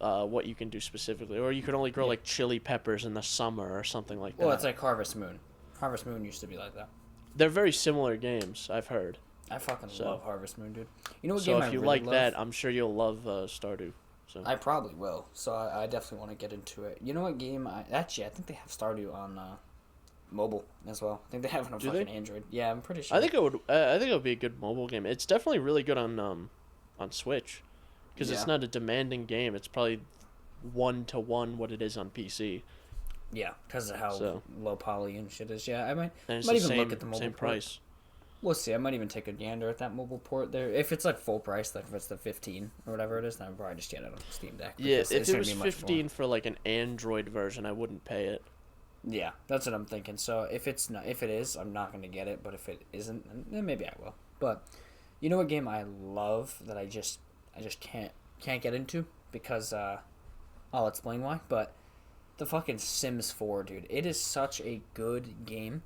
What you can do specifically, or you could only grow like chili peppers in the summer or something like that. Well, it's like Harvest Moon. Harvest Moon used to be like that. They're very similar games, I've heard. I fucking love Harvest Moon, dude. You know what game I if you really like love? that, I'm sure you'll love Stardew. So I probably will. So I definitely want to get into it. You know what game? I think they have Stardew on mobile as well. I think they have it on fucking Android. Yeah, I'm pretty sure. I think it would. I think it would be a good mobile game. It's definitely really good on Switch. Because it's not a demanding game. It's probably 1-to-1 what it is on PC. Yeah, because of how low poly and shit is. Yeah, I might even look at the mobile same port. price. We'll see. I might even take a gander at that mobile port there. If it's like full price, like if it's the 15 or whatever it is, then I'll probably just get it on Steam Deck. Yeah, if it was 15 for like an Android version, I wouldn't pay it. Yeah, that's what I'm thinking. So if it is, I'm not going to get it. But if it isn't, then maybe I will. But you know what game I love that I just can't get into because I'll explain why. But the fucking Sims 4, dude. It is such a good game,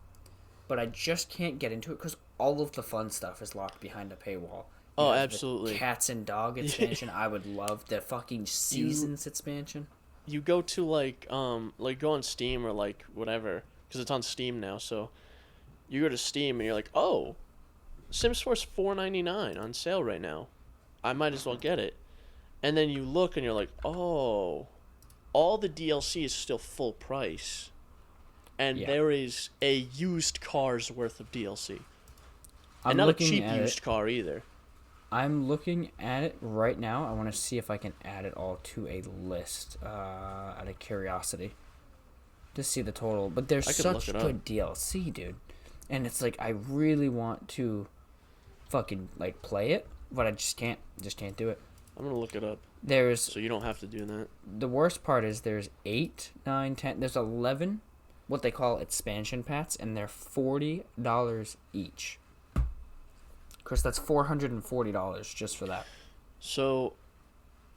but I just can't get into it because all of the fun stuff is locked behind a paywall. Oh, absolutely. The cats and dog expansion, I would love. The fucking seasons expansion. You go to go on Steam or like whatever, because it's on Steam now. So you go to Steam and you're like, oh, Sims 4 is $4.99 on sale right now. I might as well get it. And then you look and you're like, oh, all the DLC is still full price. And there is a used car's worth of DLC. And not a cheap used car either. I'm looking at it right now. I want to see if I can add it all to a list out of curiosity to see the total. But there's such good DLC, dude. And it's like I really want to fucking like play it, but I just can't do it. I'm going to look it up. So you don't have to do that. The worst part is there's 8, 9, 10, there's 11 what they call expansion packs, and they're $40 each. Chris, that's $440 just for that. So,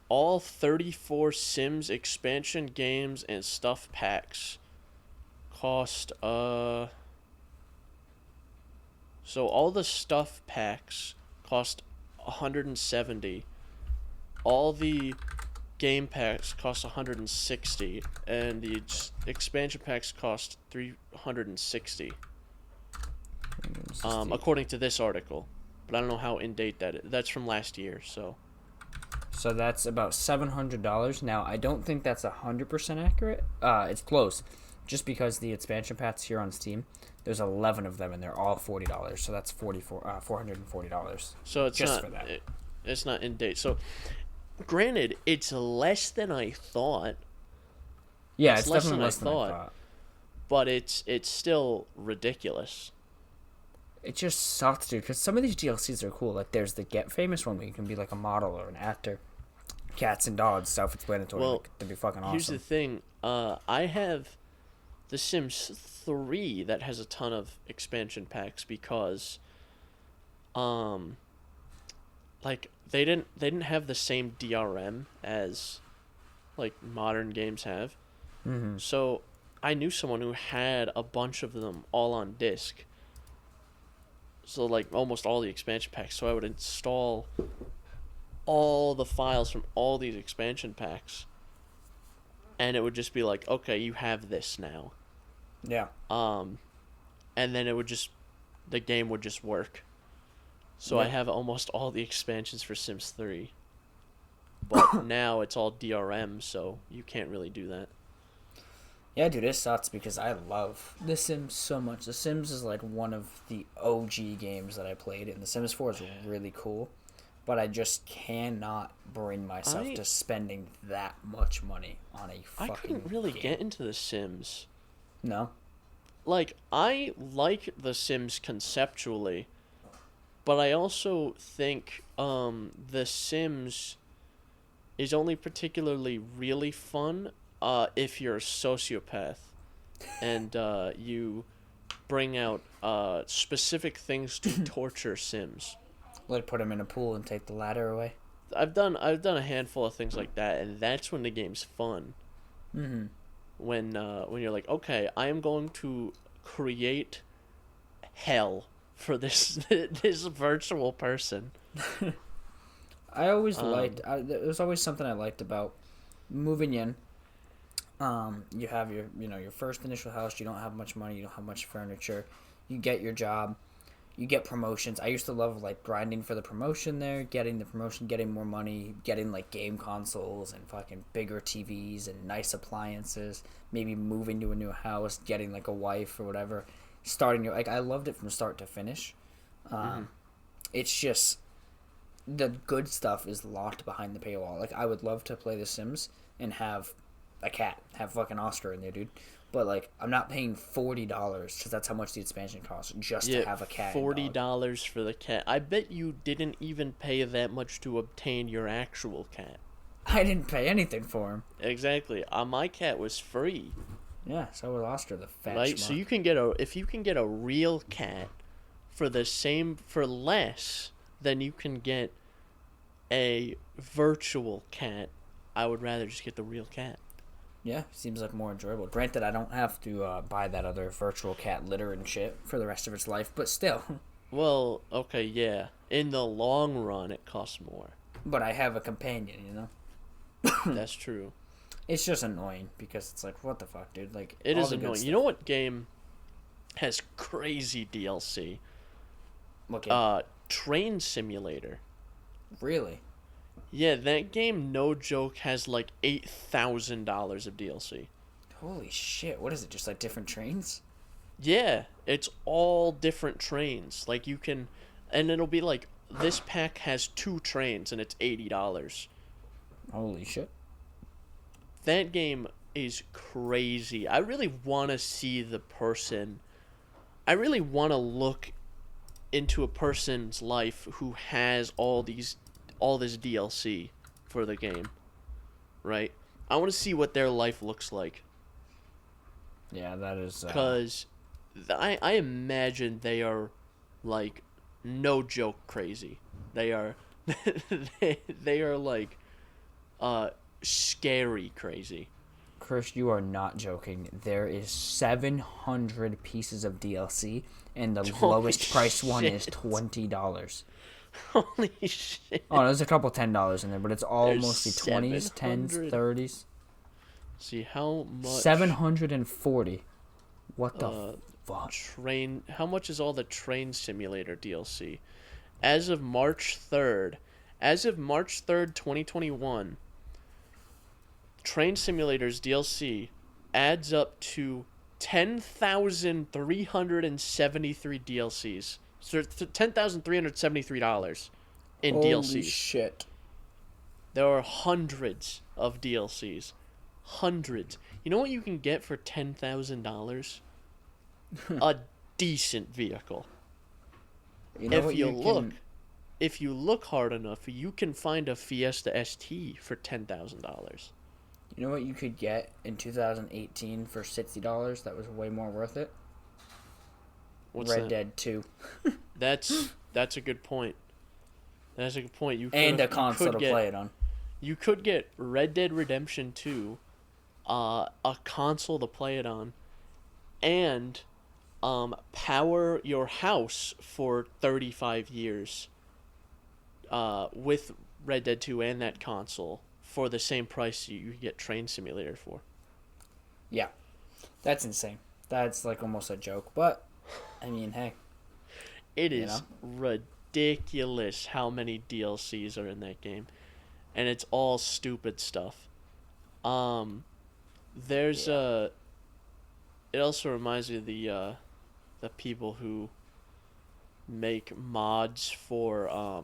all 34 Sims expansion games and stuff packs cost, So all the stuff packs cost $170. All the game packs cost $160, and the expansion packs cost $360. According to this article. But I don't know how in date that is. That's from last year, so. So that's about $700. Now, I don't think that's 100% accurate. It's close. Just because the expansion packs here on Steam, there's 11 of them, and they're all $40. So that's $440. So it's just not, for that. It's not in date. So, granted, it's less than I thought. Yeah, it's definitely less than I thought. But it's still ridiculous. It just sucks, dude, because some of these DLCs are cool. Like, there's the Get Famous one where you can be, like, a model or an actor. Cats and dogs, self-explanatory. Well, like, that'd be fucking awesome. Here's the thing. I have The Sims 3 that has a ton of expansion packs because, like, they didn't have the same DRM as, like, modern games have. Mm-hmm. So, I knew someone who had a bunch of them all on disc. So, like, almost all the expansion packs. So I would install all the files from all these expansion packs. And it would just be like, okay, you have this now. Yeah. And then the game would just work. So I have almost all the expansions for Sims 3. But now it's all DRM, so you can't really do that. Yeah, dude, it sucks because I love The Sims so much. The Sims is like one of the OG games that I played, and The Sims 4 is really cool. But I just cannot bring myself to spending that much money on a fucking I couldn't really game. get into The Sims. No? Like, I like The Sims conceptually, but I also think The Sims is only particularly really fun if you're a sociopath and you bring out specific things to torture Sims. Like put them in a pool and take the ladder away? I've done a handful of things like that, and that's when the game's fun. Mm-hmm. When you're like, okay, I am going to create hell for this this virtual person. I always liked. There was always something I liked about moving in. You have your first initial house. You don't have much money. You don't have much furniture. You get your job. You get promotions. I used to love like grinding for the promotion there, getting the promotion, getting more money, getting like game consoles and fucking bigger TVs and nice appliances. Maybe moving to a new house, getting like a wife or whatever. I loved it from start to finish. It's just the good stuff is locked behind the paywall. Like I would love to play The Sims and have a cat, have fucking Oscar in there, dude. But like, I'm not paying $40 because that's how much the expansion costs just to have a cat. $40 for the cat. I bet you didn't even pay that much to obtain your actual cat. I didn't pay anything for him. Exactly. My cat was free. Yeah, so was Oscar, the fat right. schmuck. So if you can get a real cat for less than you can get a virtual cat, I would rather just get the real cat. Yeah, seems like more enjoyable. Granted, I don't have to buy that other virtual cat litter and shit for the rest of its life, but still. Well, okay, yeah. In the long run, it costs more. But I have a companion, you know? That's true. It's just annoying because it's like, what the fuck, dude? Like, it is annoying. You know what game has crazy DLC? What game? Train Simulator. Really? Yeah, that game, no joke, has like $8,000 of DLC. Holy shit, what is it, just like different trains? Yeah, it's all different trains. Like you can, and it'll be like, this pack has 2 trains and it's $80. Holy shit. That game is crazy. I really want to see the person, I really want to look into a person's life who has all this DLC for the game, right? I want to see what their life looks like. Yeah, that is... Because I imagine they are, like, no joke crazy. They are, they are, like, scary crazy. Chris, you are not joking. There is 700 pieces of DLC, and the lowest price one is $20. Holy shit. Oh, there's a couple $10 in there, but it's all mostly 20s, 10s, 30s. See how much... 740. What the fuck? How much is all the Train Simulator DLC? As of March 3rd, 2021, Train Simulator's DLC adds up to 10,373 DLCs. So $10,373 in Holy DLCs. Holy shit. There are hundreds of DLCs. Hundreds. You know what you can get for $10,000? A decent vehicle. You know if you look hard enough, you can find a Fiesta ST for $10,000. You know what you could get in 2018 for $60 that was way more worth it? What's Red that? Dead 2. That's a good point. That's a good point. And a console to play it on. You could get Red Dead Redemption 2, a console to play it on, and power your house for 35 years with Red Dead 2 and that console for the same price you get Train Simulator for. Yeah, that's insane. That's like almost a joke, but I mean, hey. It is ridiculous how many DLCs are in that game, and it's all stupid stuff. There's it also reminds me of the people who make mods for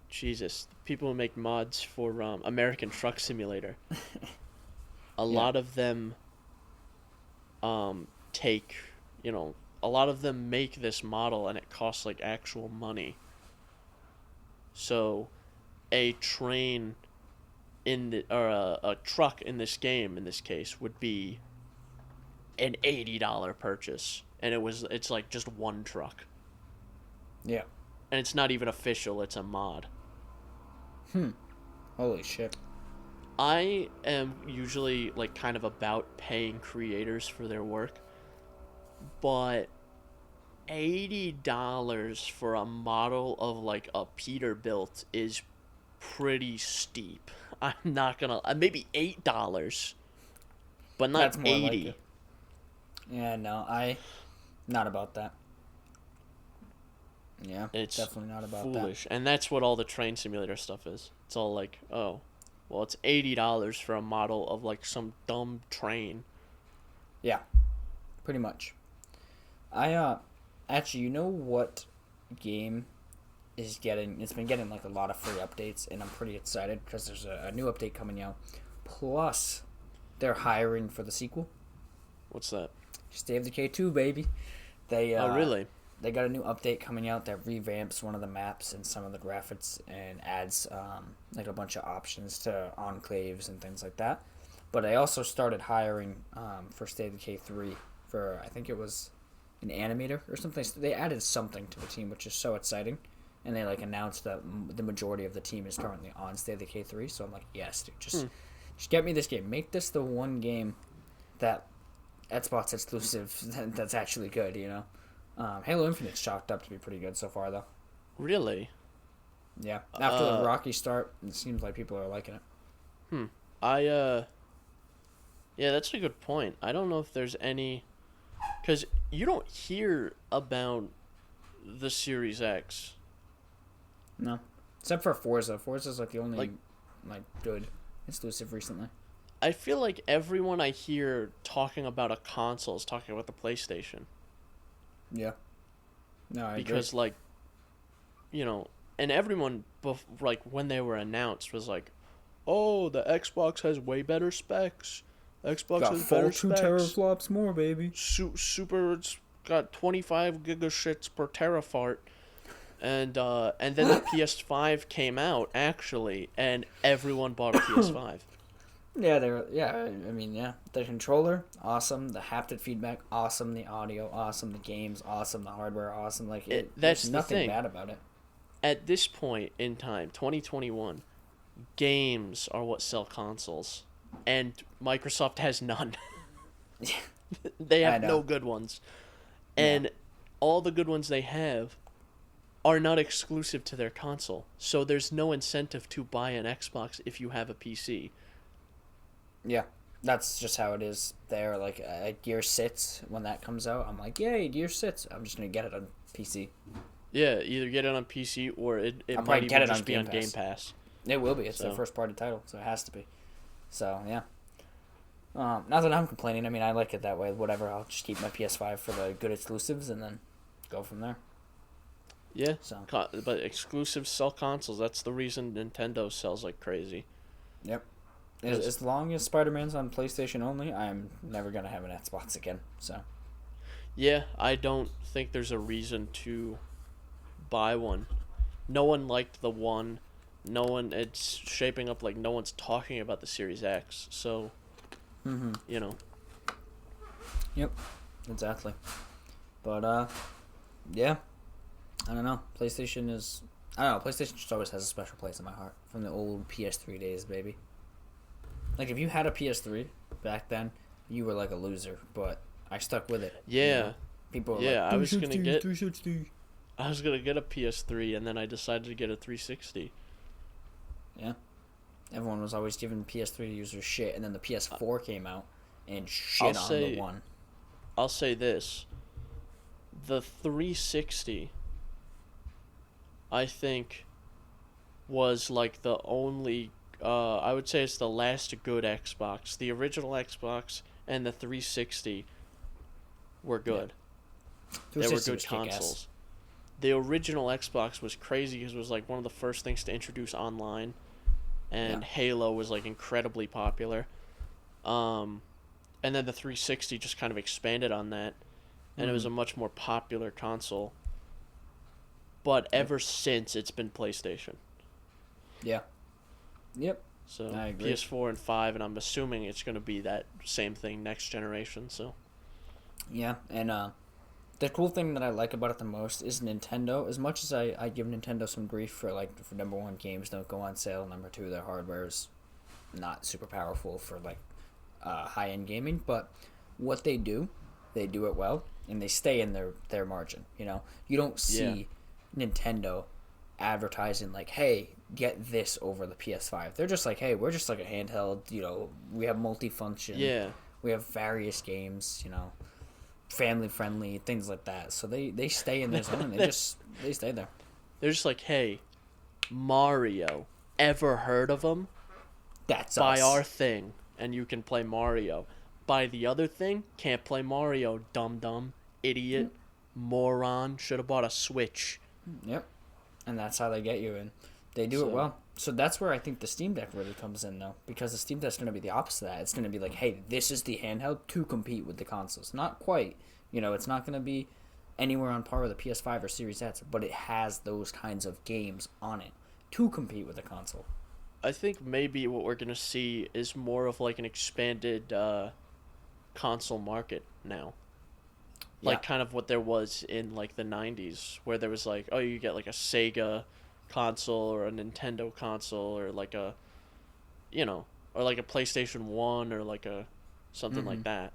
Jesus, the people who make mods for American Truck Simulator. A lot of them take, a lot of them make this model and it costs like actual money. So a train a truck in this game, in this case, would be an $80 purchase, and it's like just one truck. Yeah. And it's not even official, it's a mod. Holy shit. I am usually like kind of about paying creators for their work, but $80 for a model of like a Peterbilt is pretty steep. I'm not gonna maybe $8, but not That's more 80. like it. Yeah, no, not about that. Yeah, It's definitely not about foolish, and that's what all the Train Simulator stuff is. It's all like, oh, well, it's $80 for a model of like some dumb train. Yeah, pretty much. Actually, you know what game it's been getting like a lot of free updates, and I'm pretty excited because there's a new update coming out. Plus, they're hiring for the sequel. What's that? State of Decay 2, baby. Oh, really? They got a new update coming out that revamps one of the maps and some of the graphics and adds like a bunch of options to enclaves and things like that. But they also started hiring for State of Decay 3 for, I think it was an animator or something. They added something to the team, which is so exciting. And they like announced that the majority of the team is currently on State of Decay 3. So I'm like, yes, dude, just get me this game. Make this the one game that Xbox exclusive that's actually good, Halo Infinite's chalked up to be pretty good so far, though. Really? Yeah. After the rocky start, it seems like people are liking it. Yeah, that's a good point. I don't know if there's any... Because you don't hear about the Series X. No. Except for Forza. Forza's like the only good exclusive recently. I feel like everyone I hear talking about a console is talking about the PlayStation. Yeah. No, I because agree. And everyone when they were announced was like, "Oh, the Xbox has way better specs. Xbox has better specs. 2 teraflops more, baby. Super, it's got 25 gigashits per terafart." And then the PS5 came out actually, and everyone bought a PS5. Yeah, the controller, awesome. The haptic feedback, awesome. The audio, awesome. The games, awesome. The hardware, awesome. There's nothing bad about it. At this point in time, 2021, games are what sell consoles, and Microsoft has none. They have no good ones, and all the good ones they have are not exclusive to their console. So there's no incentive to buy an Xbox if you have a PC. Yeah, that's just how it is there. Like, Gear 6, when that comes out, I'm like, yay, Gear 6. I'm just going to get it on PC. Yeah, either get it on PC or it might even just be on Game Pass. It will be. It's their first-party title, so it has to be. So, yeah. Not that I'm complaining. I mean, I like it that way. Whatever, I'll just keep my PS5 for the good exclusives and then go from there. Yeah, but exclusives sell consoles. That's the reason Nintendo sells like crazy. Yep. As long as Spider-Man's on PlayStation only, I'm never going to have an Xbox again. So. Yeah, I don't think there's a reason to buy one. No one liked the one. It's shaping up like no one's talking about the Series X. So, Yep, exactly. But, yeah. I don't know. PlayStation is... I don't know. PlayStation just always has a special place in my heart from the old PS3 days, baby. Like, if you had a PS3 back then, you were like a loser, but I stuck with it. Yeah. You know? People were like, I was gonna get 360. I was gonna get a PS3, and then I decided to get a 360. Yeah. Everyone was always giving PS3 users shit, and then the PS4 came out and shit on the one. I'll say this. The 360, I think, was like the only... I would say it's the last good Xbox. The original Xbox and the 360 were good. Yeah. They were good consoles. The original Xbox was crazy because it was like one of the first things to introduce online, and Halo was like incredibly popular. And then the 360 just kind of expanded on that, and it was a much more popular console. But ever since, it's been PlayStation. Yeah. Yep. So PS4 and 5, and I'm assuming it's going to be that same thing next generation. So. Yeah, and the cool thing that I like about it the most is Nintendo. As much as I give Nintendo some grief for number one, games don't go on sale. Number two, their hardware is not super powerful for high end gaming. But what they do it well, and they stay in their margin. You know, you don't see Nintendo advertising like, "Hey, get this over the PS5." They're just like, "Hey, we're just like a handheld. You know, we have multifunction. Yeah, we have various games. You know." Family friendly, things like that. So they stay in their zone. They stay there. They're just like, hey, Mario. Ever heard of him? That's Buy us. our thing, and you can play Mario. Buy the other thing, can't play Mario. Dumb, idiot, moron. Should have bought a Switch. Yep, and that's how they get you in. They do it well. So that's where I think the Steam Deck really comes in, though, because the Steam Deck's going to be the opposite of that. It's going to be like, hey, this is the handheld to compete with the consoles. Not quite. You know, it's not going to be anywhere on par with the PS5 or Series X, but it has those kinds of games on it to compete with the console. I think maybe what we're going to see is more of like an expanded console market now. Like kind of what there was in like the 90s, where there was like, oh, you get like a Sega console or a Nintendo console or like a, you know, or like a PlayStation 1 or like a something like that.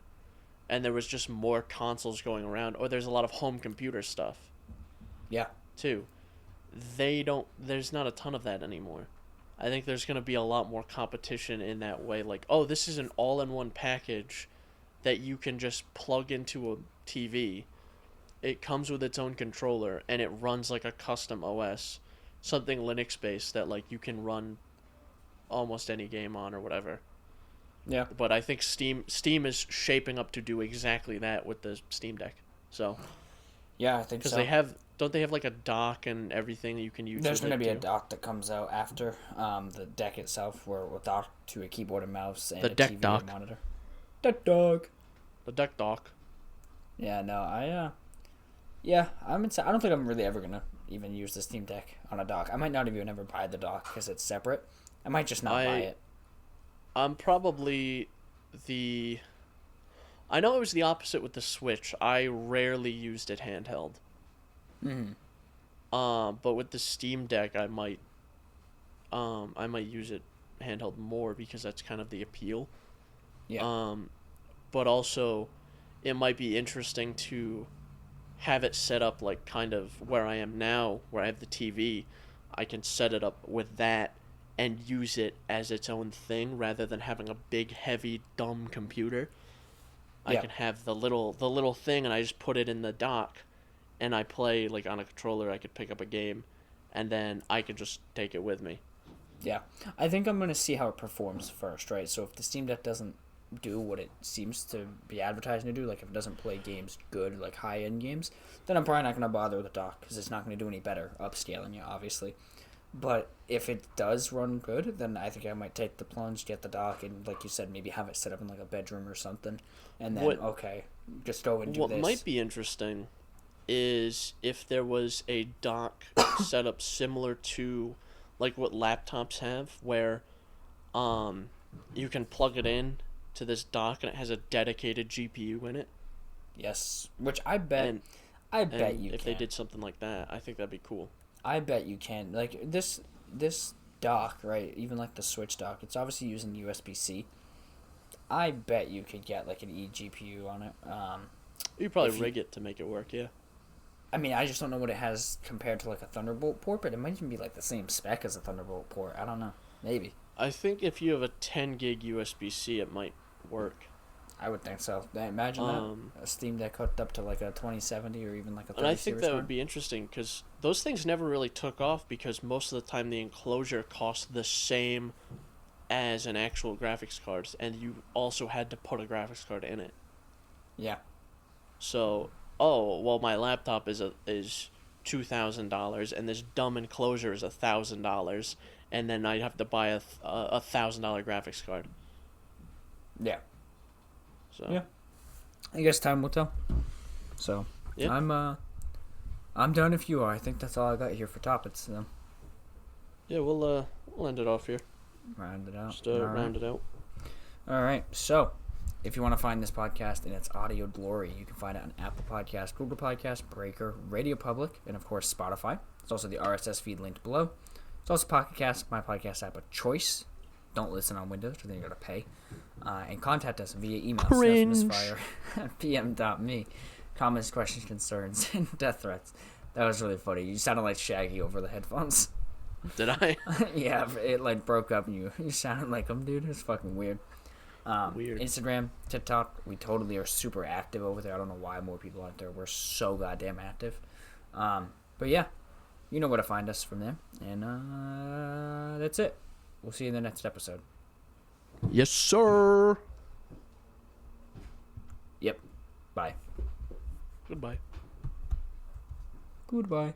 And there was just more consoles going around, or there's a lot of home computer stuff. Yeah. Too. There's not a ton of that anymore. I think there's going to be a lot more competition in that way. Like, oh, this is an all-in-one package that you can just plug into a TV. It comes with its own controller, and it runs like a custom OS. Something Linux-based that, like, you can run almost any game on or whatever. Yeah. But I think Steam is shaping up to do exactly that with the Steam Deck. So. Yeah, I think so. Because don't they have like a dock and everything that you can use? There's going to be a dock that comes out after the deck itself, where it will dock to a keyboard and mouse and the a deck TV dock. and monitor. Deck dock. The deck dock. Yeah, no, I'm inside. I don't think I'm really ever gonna even use the Steam Deck on a dock. I might not even ever buy the dock because it's separate. I might just not buy it. I'm probably I know it was the opposite with the Switch. I rarely used it handheld. But with the Steam Deck, I might use it handheld more because that's kind of the appeal. Yeah. But also, it might be interesting to have it set up like kind of where I am now, where I have the TV. I can set it up with that and use it as its own thing rather than having a big, heavy, dumb computer. I can have the little thing, and I just put it in the dock, and I play like on a controller. I could pick up a game, and then I could just take it with me. Yeah, I think I'm gonna see how it performs first, right? So if the Steam Deck doesn't do what it seems to be advertising to do, like if it doesn't play games good, like high-end games, then I'm probably not going to bother with the dock because it's not going to do any better upscaling you, obviously. But if it does run good, then I think I might take the plunge, get the dock, and like you said, maybe have it set up in like a bedroom or something, and then just go and do this. What might be interesting is if there was a dock set up similar to like what laptops have, where you can plug it in to this dock and it has a dedicated GPU in it. Yes, which I bet you if can. they did something like that, I think that'd be cool. I bet you can. Like, this dock, right? Even like the Switch dock, it's obviously using USB-C. I bet you could get like an eGPU on it. You probably rig it to make it work, yeah. I mean, I just don't know what it has compared to like a Thunderbolt port, but it might even be like the same spec as a Thunderbolt port. I don't know. Maybe. I think if you have a 10 gig USB-C, it might work. I would think so. Imagine that. A Steam Deck hooked up to like a 2070 or even like a 30 And I think that card. would be interesting because those things never really took off because most of the time the enclosure cost the same as an actual graphics card, and you also had to put a graphics card in it. Yeah. So, my laptop is $2,000, and this dumb enclosure is $1,000, and then I'd have to buy a $1,000 graphics card. Yeah. So. Yeah. I guess time will tell. So, yeah. I'm done if you are. I think that's all I got here for topics. So. Yeah, we'll end it off here. Round it out. Just round it out. All right. So, if you want to find this podcast in its audio glory, you can find it on Apple Podcast, Google Podcast, Breaker, Radio Public, and of course Spotify. It's also the RSS feed linked below. It's also Pocket Cast, my podcast app of choice. Don't listen on Windows, because then you got to pay. And contact us via email, synapsemisfire@pm.me. Comments, questions, concerns, and death threats. That was really funny. You sounded like Shaggy over the headphones. Did I? Yeah, it like broke up and you sounded like him, dude. It's fucking weird. Weird. Instagram, TikTok, we totally are super active over there. I don't know why more people aren't there. We're so goddamn active. But yeah, you know where to find us from there. And that's it. We'll see you in the next episode. Yes, sir. Yep. Bye. Goodbye. Goodbye.